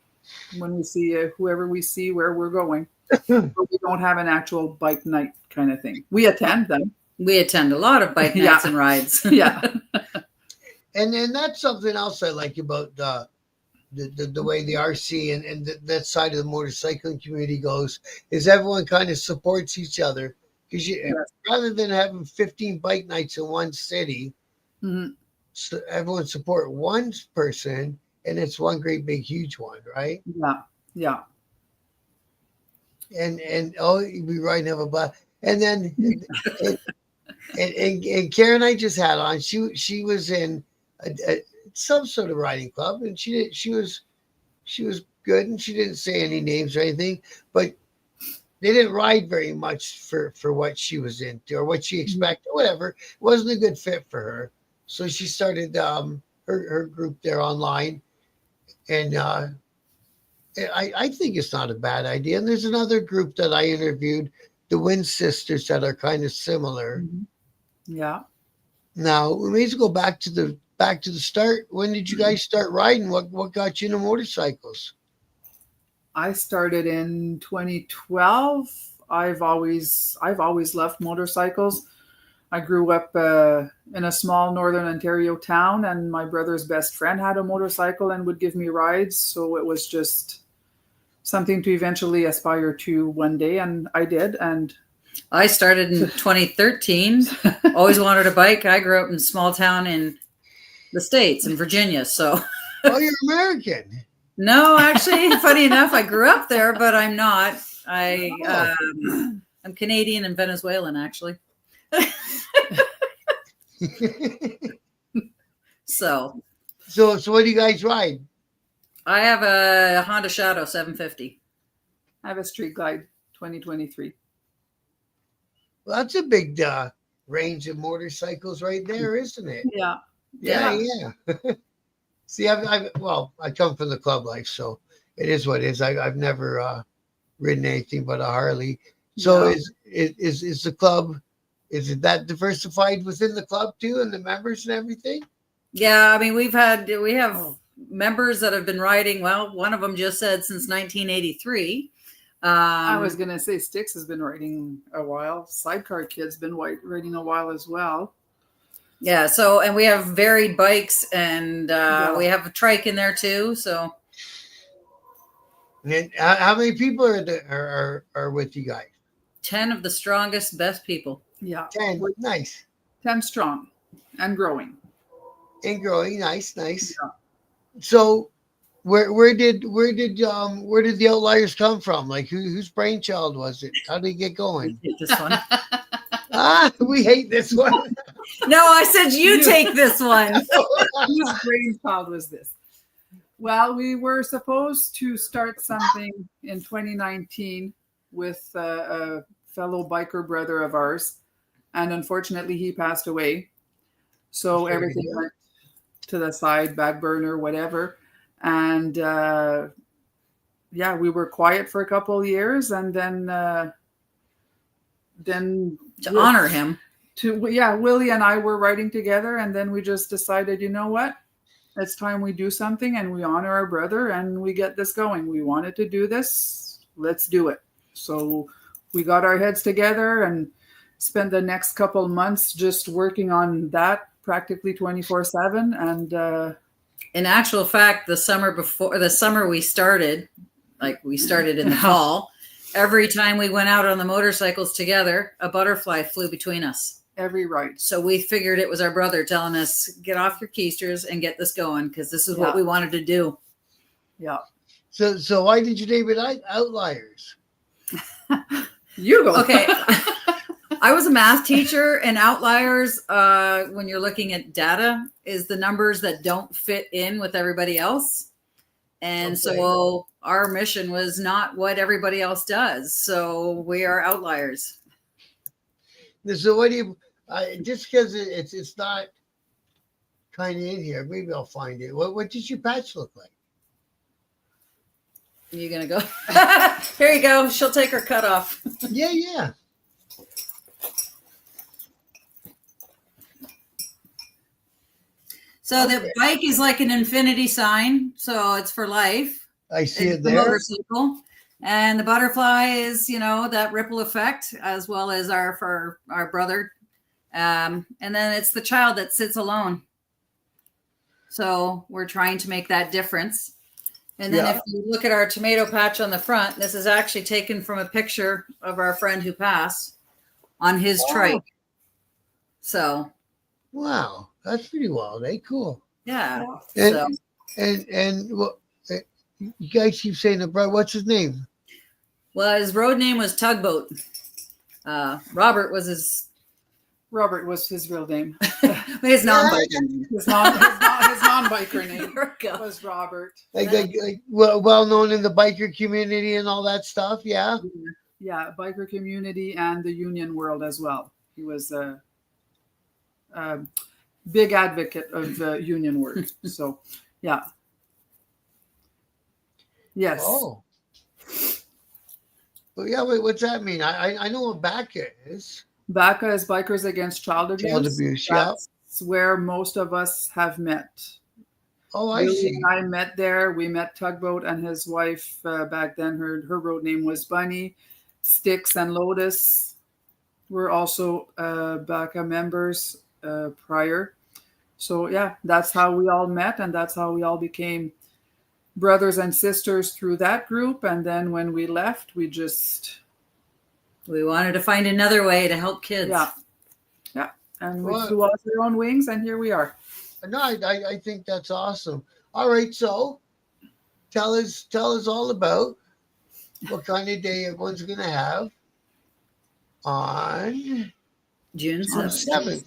when we see whoever we see where we're going. But we don't have an actual bike night kind of thing. We attend them. We attend a lot of bike nights and rides. Yeah. And then that's something else I like about the way the RC and that side of the motorcycling community goes, is everyone kind of supports each other. Because rather than having 15 bike nights in one city, so everyone support one person, and it's one great big huge one, right? Yeah. And we ride and have a blast. And then and Karen I just had on. She was in some sort of riding club, and she was good, and she didn't say any names or anything, but they didn't ride very much for what she was into or what she expected, whatever. It wasn't a good fit for her. So she started her group there online. And I think it's not a bad idea. And there's another group that I interviewed, the Wynn Sisters, that are kind of similar. Yeah. Now, we may as well go back to the start. When did you guys start riding? What got you into motorcycles? I started in 2012. I've always loved motorcycles. I grew up in a small northern Ontario town, and my brother's best friend had a motorcycle and would give me rides. So it was just something to eventually aspire to one day, and I did. And I started in 2013. Always wanted a bike. I grew up in a small town in the States, in Virginia. So, oh, you're American. No, actually, funny enough, I grew up there, but I'm not. I'm Canadian and Venezuelan, actually. So what do you guys ride? I have a Honda Shadow 750. I have a Street Glide 2023. Well, that's a big range of motorcycles right there, isn't it? Yeah. See, I come from the club life, so it is what it is. I've never ridden anything but a Harley. So is the club, is it that diversified within the club too, and the members and everything? Yeah, I mean, we have members that have been riding. Well, one of them just said since 1983. I was going to say Styx has been riding a while. Sidecar Kid's been riding a while as well. Yeah, so, and we have varied bikes, and we have a trike in there too. So, and how many people are with you guys? 10 of the strongest, best people. Yeah, 10. Nice. 10 strong and growing. And growing, nice. Yeah. So, where did the Outliers come from? Like, whose brainchild was it? How did it get going? This one. We hate this one. No, I said you take this one. Whose brainchild was this? Well, we were supposed to start something in 2019 with a fellow biker brother of ours, and unfortunately he passed away. So everything went to the side, back burner, whatever. And we were quiet for a couple of years, and then to honor him. Willie and I were riding together, and then we just decided, you know what? It's time we do something and we honor our brother and we get this going. We wanted to do this. Let's do it. So we got our heads together and spent the next couple of months just working on that practically 24/7. And in actual fact, the summer we started in the fall. Every time we went out on the motorcycles together, a butterfly flew between us. every right. So we figured it was our brother telling us, get off your keisters and get this going, because this is what we wanted to do. Yeah. So why did you name it Outliers? You go. Okay. I was a math teacher, and outliers, when you're looking at data, is the numbers that don't fit in with everybody else. And so our mission was not what everybody else does. So we are outliers. So what do you, just because it's not kind of in here, maybe I'll find it. What does your patch look like? You gonna go? Here you go. She'll take her cut off. Yeah. So the bike is like an infinity sign. So it's for life. I see it The there. motorcycle. And the butterfly is, that ripple effect, as well as for our brother. And then it's the child that sits alone. So we're trying to make that difference. And then if you look at our tomato patch on the front, this is actually taken from a picture of our friend who passed on his trike. So. Wow, that's pretty wild. Cool. Yeah. And well, you guys keep saying the brother. What's his name? Well, his road name was Tugboat. Robert was his real name. His non-biker name. His non-biker name was Robert. Like well known in the biker community and all that stuff. Yeah. Yeah, biker community and the union world as well. He was a big advocate of the union work. So, yeah. Yes. Oh. Well, yeah. Wait, what's that mean? I know what BACA is. BACA is Bikers Against Child Abuse. Child abuse, yeah. That's where most of us have met. Oh, I see. And I met there. We met Tugboat and his wife back then. Her road name was Bunny. Styx and Lotus were also BACA members prior. So, yeah, that's how we all met, and that's how we all became brothers and sisters through that group. And then when we left, we wanted to find another way to help kids. Yeah. And we flew off our own wings, and here we are. No, I think that's awesome. All right, so tell us all about what kind of day everyone's going to have on June 7th.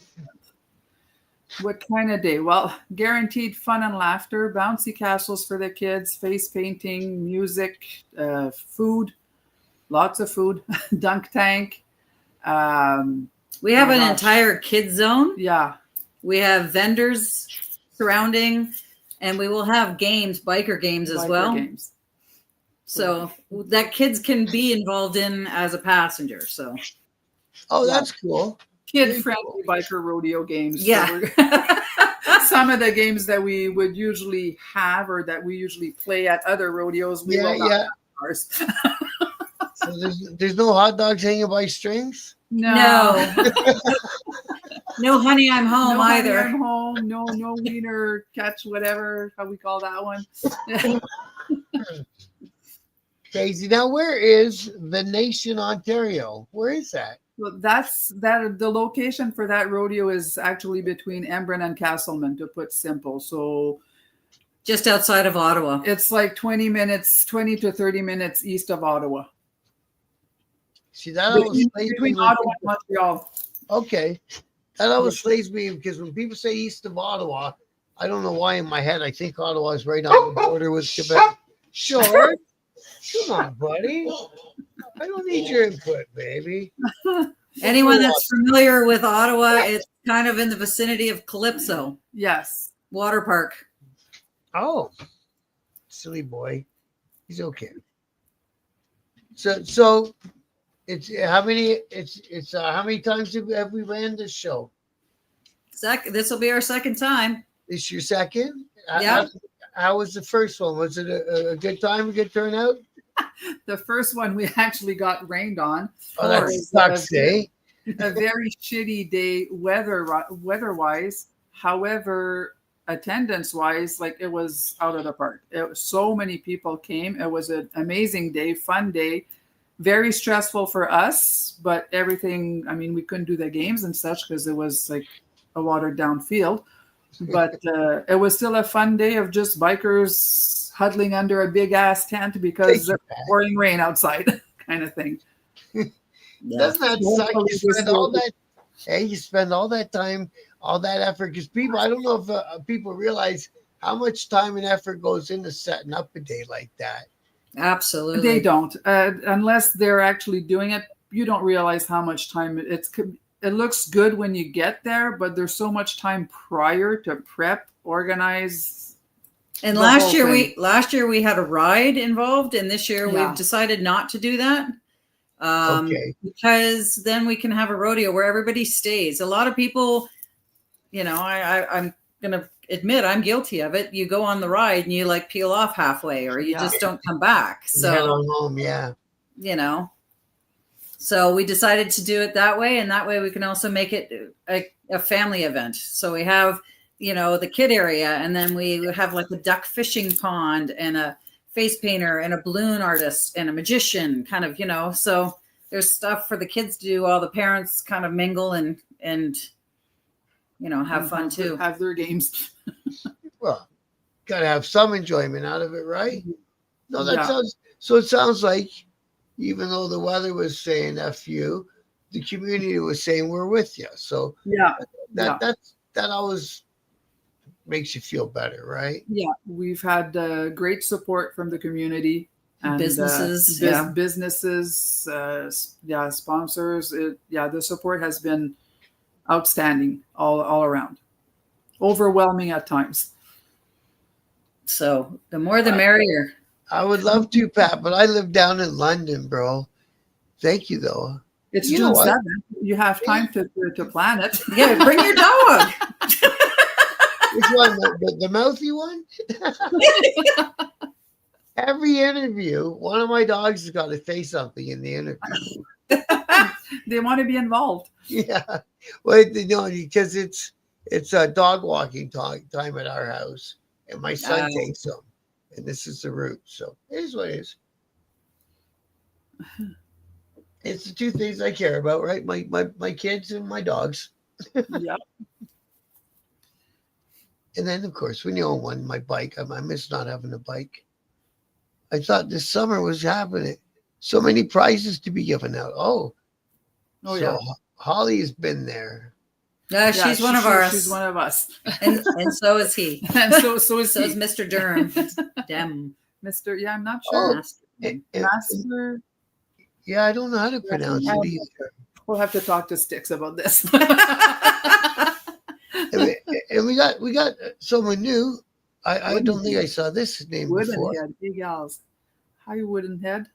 What kind of day? Well, guaranteed fun and laughter, bouncy castles for the kids, face painting, music, food, lots of food, dunk tank. We have an entire kids zone. Yeah. We have vendors surrounding, and we will have games, biker games as well. Games. So that kids can be involved in as a passenger. So. Oh, that's cool. Kid-friendly biker rodeo games. Yeah. So some of the games that we would usually have or that we usually play at other rodeos, we will not have ours. So there's no hot dogs hanging by strings? No. No honey, I'm home either. I'm home. No wiener catch, whatever, how we call that one. Crazy. Now, where is the Nation, Ontario? Where is that? Well, the location for that rodeo is actually between Embrun and Castleman, to put simple. So just outside of Ottawa. It's like 20 to 30 minutes east of Ottawa. See, that always between Ottawa and Montreal. Okay. That always slays me because when people say east of Ottawa, I don't know why in my head I think Ottawa is right on the border with Quebec. Sure. Come on, buddy. I don't need your input, baby. Anyone that's familiar with Ottawa, it's kind of in the vicinity of Calypso. Yes. Water park. Oh. Silly boy. He's okay. So it's how many times have we ran this show? This will be our second time. This your second? Yeah. How was the first one? Was it a good time, a good turnout? The first one we actually got rained on. Oh, that sucks, eh? A very shitty day weather-wise. However, attendance-wise, like it was out of the park. So many people came. It was an amazing day, fun day. very stressful for us, but everything, I mean, we couldn't do the games and such because it was like a watered down field. But it was still a fun day of just bikers huddling under a big ass tent because it's pouring rain outside kind of thing. Doesn't that suck? You spend all that, hey, you spend all that time, all that effort, because people, I don't know if people realize how much time and effort goes into setting up a day like that. Absolutely. They don't, unless they're actually doing it. You don't realize how much time it looks good when you get there, but there's so much time prior to prep, organize. And last year we had a ride involved, and this year we've decided not to do that. Because then we can have a rodeo where everybody stays. A lot of people, you know, I'm gonna admit I'm guilty of it. You go on the ride and you like peel off halfway, or you just don't come back. So head on home, you know. So we decided to do it that way, and that way we can also make it a family event. So we have, you know, the kid area, and then we have like a duck fishing pond and a face painter and a balloon artist and a magician, kind of, you know. So there's stuff for the kids to do. All the parents kind of mingle and you know, have fun too. Have their games. Well, gotta have some enjoyment out of it, right? No, that sounds. So it sounds like, even though the weather was saying "F you," the community was saying "We're with you." So that always makes you feel better, right? Yeah, we've had great support from the community and businesses, businesses, sponsors. The support has been outstanding all around, overwhelming at times. So the more the merrier. I would love to, Pat, but I live down in London, bro. Thank you, though. It's June 7th. You have time to plan it. Yeah, bring your dog. Which one? The mouthy one? Every interview, one of my dogs has got to say something in the interview. They want to be involved. Yeah. Well, no, because it's a dog walking time at our house, and my son takes them, and this is the route. So it is what it is. It's the two things I care about, right? My kids and my dogs. Yeah. And then, of course, when you own one, my bike, I miss not having a bike. I thought this summer was happening. So many prizes to be given out. Oh, yeah. Holly has been there. She's one of ours. She's one of us. And so is he. And so is Mr. Durham. Damn. Mr. Yeah, I'm not sure. Master. Yeah, I don't know how to pronounce it either. We'll have to talk to Sticks about this. And we got someone new. I don't think I saw this name before. Woodenhead, big gals. Hi, Woodenhead.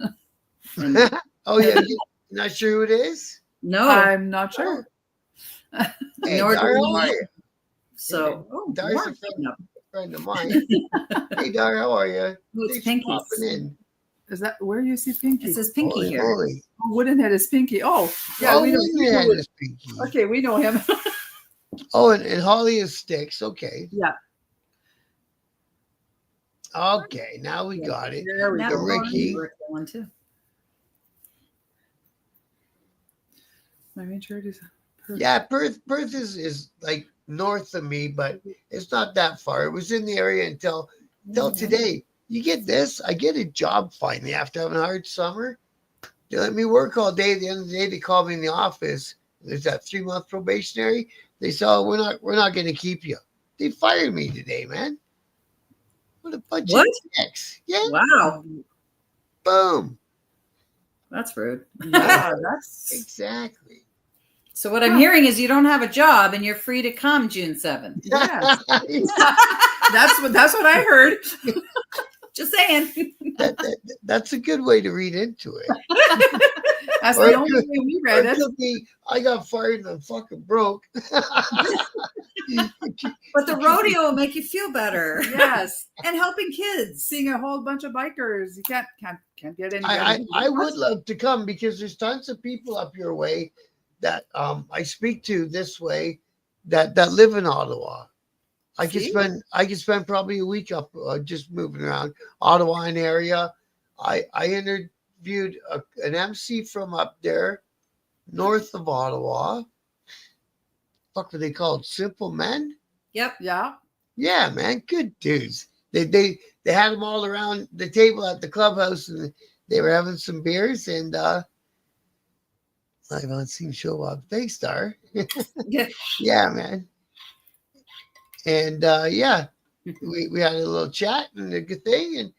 Oh yeah, you're not sure who it is? No, I'm not sure. Hey, Dar, how are you? So, Dar's a friend of mine. Hey, Dar, how are you? It's Pinky. Is that where you see Pinky? It says Pinky here. Holy. Oh, Woodenhead is Pinky. Oh, yeah, we know Woodenhead is Pinky. Okay, we know him. Oh, and Holly is Sticks. Okay. Yeah. Okay, now we got it. There we The go. Ricky. One too. I mean, sure it is. Yeah, Perth is like north of me, but it's not that far. It was in the area until today. You get this? I get a job finally after having a hard summer. They let me work all day. At the end of the day, they called me in the office. There's that 3-month probationary. They said, "Oh, we're not going to keep you." They fired me today, man. What a bunch of dicks. Yeah. Wow. Boom. That's rude. Yeah, that's exactly. So what I'm hearing is you don't have a job and you're free to come June 7th. Yes. that's what I heard. Just saying. That's a good way to read into it. That's the only way we read it. I got fired and I'm fucking broke. But the rodeo will make you feel better. Yes. And helping kids. Seeing a whole bunch of bikers. You can't get any. I would love to come because there's tons of people up your way that I speak to this way that live in Ottawa. I could spend probably a week up just moving around Ottawa and area. I entered interviewed an MC from up there, north of Ottawa. What were they called? Simple Men? Yep. Yeah. Yeah, man, good dudes. They had them all around the table at the clubhouse, and they were having some beers. And live on scene show Bob Big Star. Yeah. Yeah, man. And yeah, we had a little chat and a good thing,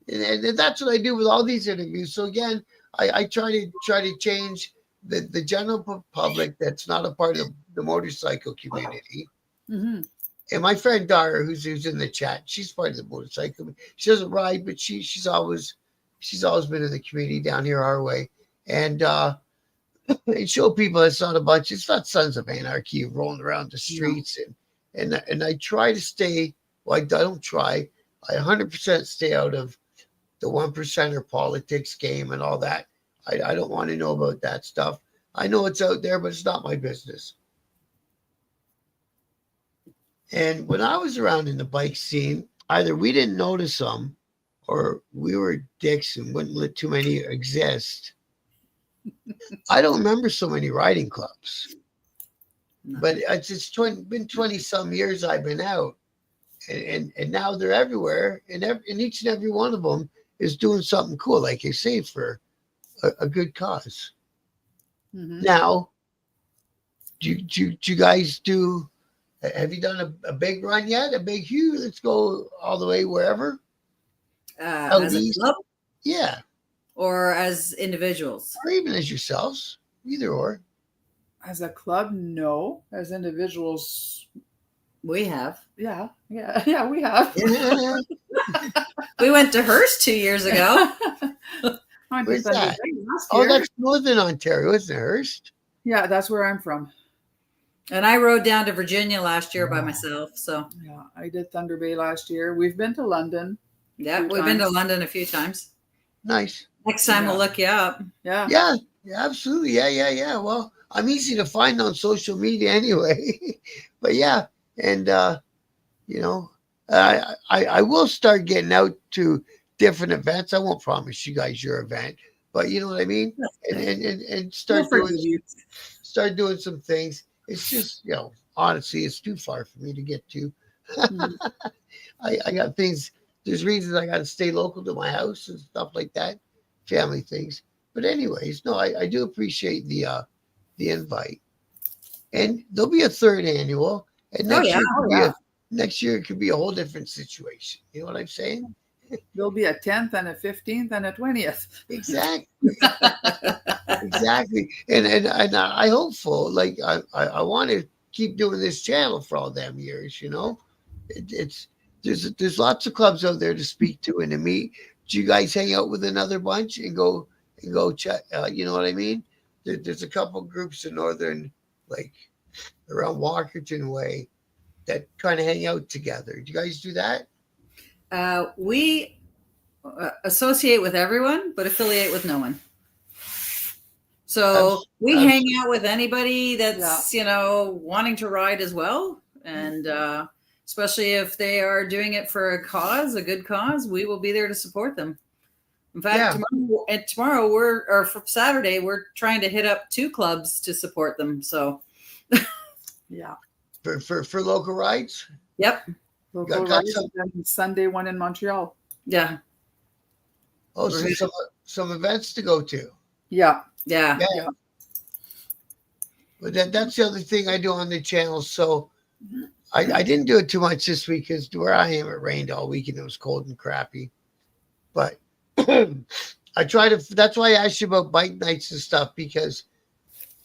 and that's what I do with all these interviews. So again, I try to change the general public that's not a part of the motorcycle community. Mm-hmm. And my friend Dara, who's in the chat, she's part of the motorcycle. She doesn't ride, but she's always been in the community down here our way, and show people it's not a bunch. It's not Sons of Anarchy rolling around the streets, and I try to stay. Well, I don't try. I 100% stay out of the 1%er politics game and all that. I don't want to know about that stuff. I know it's out there, but it's not my business. And when I was around in the bike scene, either we didn't notice them or we were dicks and wouldn't let too many exist. I don't remember so many riding clubs. No. But it's been 20 some years I've been out. And now they're everywhere. And each and every one of them is doing something cool, like you say, for a good cause. Mm-hmm. Now, do you guys do... Have you done a big run yet? A big huge? Let's go all the way wherever. As a club Yeah. or as individuals? Or even as yourselves. Either or. As a club, no. As individuals, We have. yeah, we have. We went to Hearst 2 years ago. Where's that? Last Oh, year. that's Northern Ontario, isn't it, Hearst? Yeah, that's where I'm from. And I rode down to Virginia last year by myself. So Yeah, I did Thunder Bay last year. We've been to London. yeah, Few we've been to times. London a few times. Nice. Next time we'll Yeah. look you up. Yeah. Yeah, absolutely. Yeah. Well, I'm easy to find on social media anyway. But yeah, and you know, I will start getting out to different events. I won't promise you guys your event, but you know what I mean. And start We'll doing forgive you. some things. It's just, honestly, it's too far for me to get to. Mhm. I got things. There's reasons I got to stay local to my house and stuff like that, family things. But anyways, no, I do appreciate the invite. And there'll be a third annual, and next year it could be a whole different situation. You know what I'm saying? There'll be a 10th and a 15th and a 20th. Exactly. Exactly. And I hopeful, like I want to keep doing this channel for all them years, it's there's lots of clubs out there to speak to and to meet. Do you guys hang out with another bunch and go chat? You know what I mean? There's a couple groups in northern, like around Walkerton way, that kind of hang out together. Do you guys do that? We associate with everyone, but affiliate with no one. So we hang out with anybody that's, wanting to ride as well. And especially if they are doing it for a good cause, we will be there to support them. In fact, tomorrow for Saturday, we're trying to hit up 2 clubs to support them. So Yeah. For local rides? Yep. Local got rides, and Sunday one in Montreal. Yeah. Oh, so some events to go to. Yeah. Yeah. Yeah. But that's the other thing I do on the channel. So I didn't do it too much this week because where I am, it rained all week and it was cold and crappy. But I try to. That's why I asked you about bike nights and stuff, because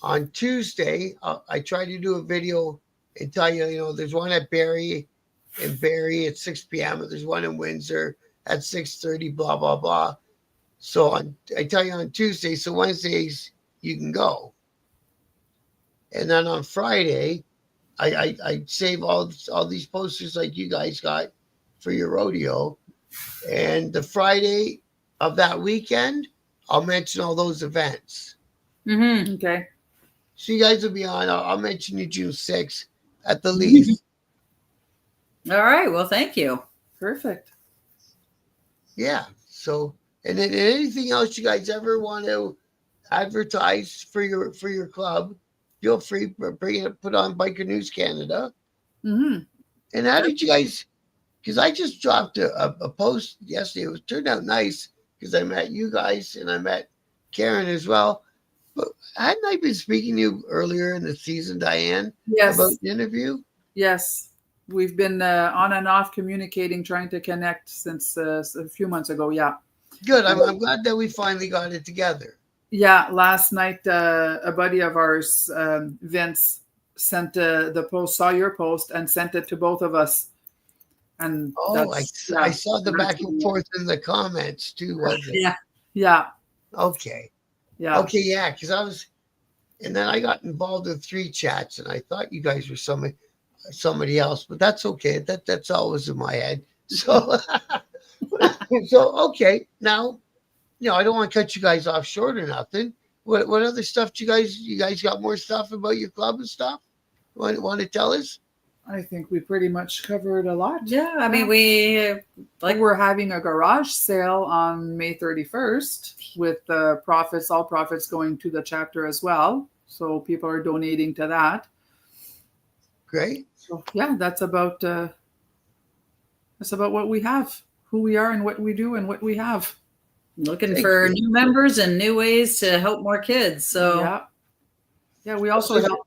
on Tuesday I try to do a video and tell you, there's one at Barrie at 6 p.m. There's one in Windsor at 6:30. Blah blah blah. So I tell you on Tuesday. So Wednesdays you can go, and then on Friday I save all these posters like you guys got for your rodeo, and the Friday of that weekend I'll mention all those events. Mm-hmm. Okay. So you guys will be on. I'll mention you June 6th at the least. All right. Well, thank you. Perfect. Yeah. So And then anything else you guys ever want to advertise for your club, feel free, bring it, put on Biker News Canada. Mm-hmm. And how did you guys? Because I just dropped a post yesterday. It was turned out nice because I met you guys and I met Karen as well. But hadn't I been speaking to you earlier in the season, Diane, about Yes. the interview? Yes. We've been on and off communicating, trying to connect since a few months ago. Yeah. Good. I'm glad that we finally got it together. Yeah. Last night, a buddy of ours, Vince, sent the post, saw your post, and sent it to both of us. And I saw the back and forth in the comments too, wasn't it? Yeah. Yeah. Okay. Yeah. Okay. Yeah. Because and then I got involved in 3 chats, and I thought you guys were somebody else, but that's okay. That's always in my head. So, okay. Now, I don't want to cut you guys off short or nothing. What other stuff do you guys got more stuff about your club and stuff? Want to tell us? I think we pretty much covered a lot. Yeah, I mean, we're having a garage sale on May 31st with all profits going to the chapter as well. So people are donating to that. Great. So yeah, that's about what we have, who we are and what we do and what we have. Looking for new members and new ways to help more kids. So yeah, we also help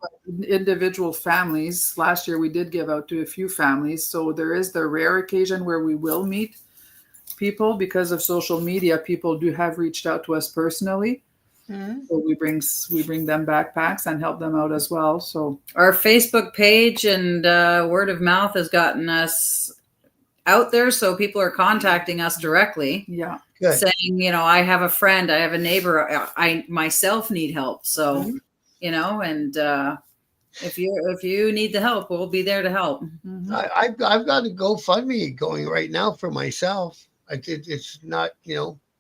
individual families. Last year we did give out to a few families. So there is the rare occasion where we will meet people because of social media. People do have reached out to us personally. Mm-hmm. So we bring them backpacks and help them out as well. So our Facebook page and word of mouth has gotten us out there. So people are contacting us directly. Yeah. Good. Saying, I have a friend, I have a neighbor, I myself need help. So, mm-hmm. And if you need the help, we'll be there to help. Mm-hmm. I've got a GoFundMe going right now for myself. It's not,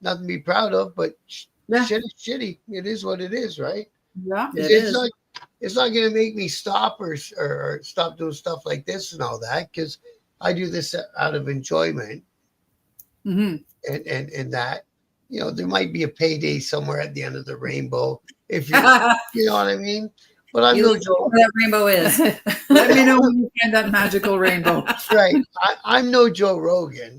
nothing to be proud of, but shit is shitty. It is what it is, right? Yeah, it's not going to make me stop or stop doing stuff like this and all that, because I do this out of enjoyment. Mm-hmm. And that, there might be a payday somewhere at the end of the rainbow, if you know what I mean. But I'm no Joe. Where that rainbow is. Let me know when you find that magical rainbow. Right. I'm no Joe Rogan.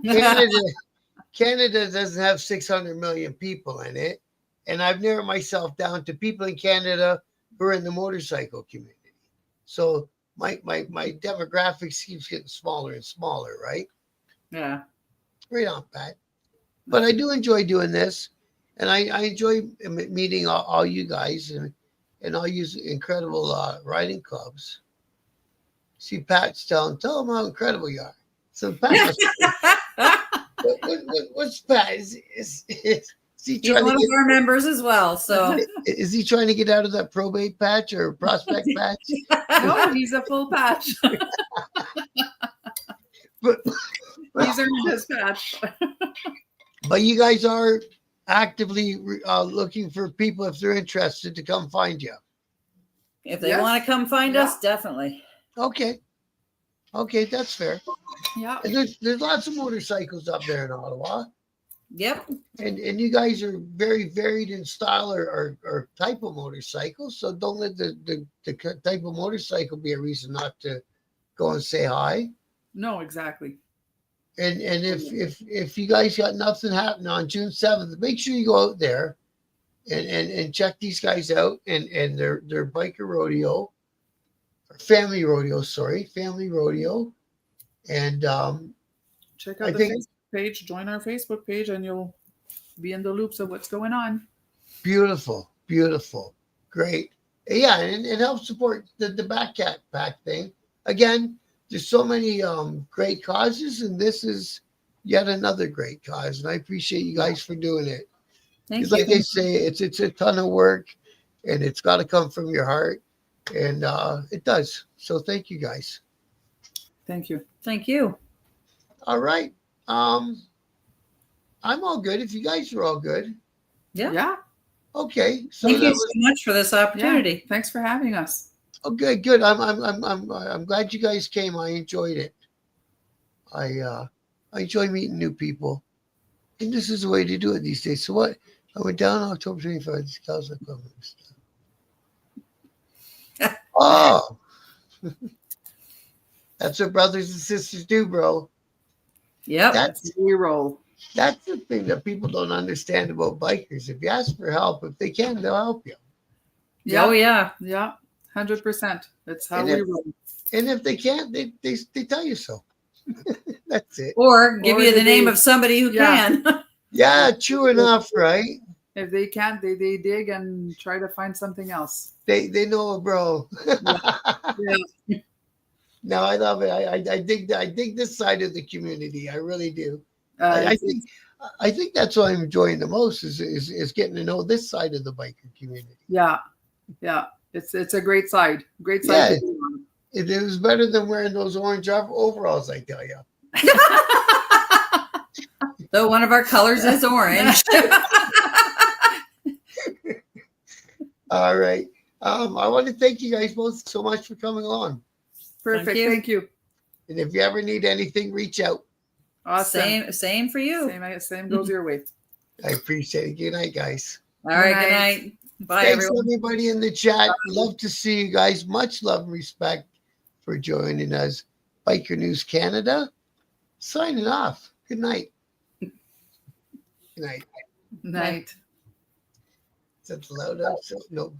Canada doesn't have 600 million people in it, and I've narrowed myself down to people in Canada who are in the motorcycle community. So my demographics keeps getting smaller and smaller, right? Yeah. Right on, Pat. But I do enjoy doing this, and I enjoy meeting all you guys and all you incredible riding clubs. See, Pat's tell them how incredible you are. So Pat, what's Pat? Is he trying one of our members as well? So is he trying to get out of that probate patch or prospect patch? No, he's a full patch. But these are his patch. But you guys are actively looking for people, if they're interested, to come find you. If they want to come find us, definitely. Okay, that's fair. Yeah. And there's lots of motorcycles up there in Ottawa. Yep. And you guys are very varied in style or type of motorcycle. So don't let the type of motorcycle be a reason not to go and say hi. No, exactly. And if you guys got nothing happening on June 7th, make sure you go out there and check these guys out and their biker rodeo, or family rodeo. And check out the Facebook page, join our Facebook page, and you'll be in the loops of what's going on. Beautiful. Great. Yeah, and help support the backpack thing. Again, there's so many great causes, and this is yet another great cause. And I appreciate you guys for doing it. Thank you. Like they say, it's a ton of work, and it's got to come from your heart, and it does. So thank you guys. Thank you. Thank you. All right. I'm all good. If you guys are all good. Yeah. Okay. So thank you so much for this opportunity. Yeah. Thanks for having us. Oh, good. I'm glad you guys came. I enjoyed it. I enjoy meeting new people, And this is the way to do it these days. So what? I went down October 25th. These cows are coming. Oh, that's what brothers and sisters do, bro. Yep. That's We roll. that's the thing that people don't understand about bikers. If you ask for help, if they can, they'll help you. Oh yeah. Yeah. 100%. That's how And we if- roll. And if they can't, they tell you so. That's it. Or give Or you the did name they- of somebody who Yeah. can. Yeah, true enough, right? If they can't, they dig and try to find something else. They know it, bro. Yeah. No, I love it. I dig this side of the community. I really do. It's- I think that's what I'm enjoying the most is getting to know this side of the biker community. yeah. It's a great side. Great side. Yeah. to be on. It was better than wearing those orange overalls, I tell you. Though one of our colors is orange. All right. I want to thank you guys both so much for coming along. Perfect. you. Thank you. And if you ever need anything, reach out. Awesome. Same for you. Same goes your way. I appreciate it. Good night, guys. All right. Good Good night. night. Bye, Thanks, everyone. everybody in the chat. Love to see you guys. Much love and respect for joining us. Biker News Canada, signing off. Good night. Good night. Night. Is that loud? No.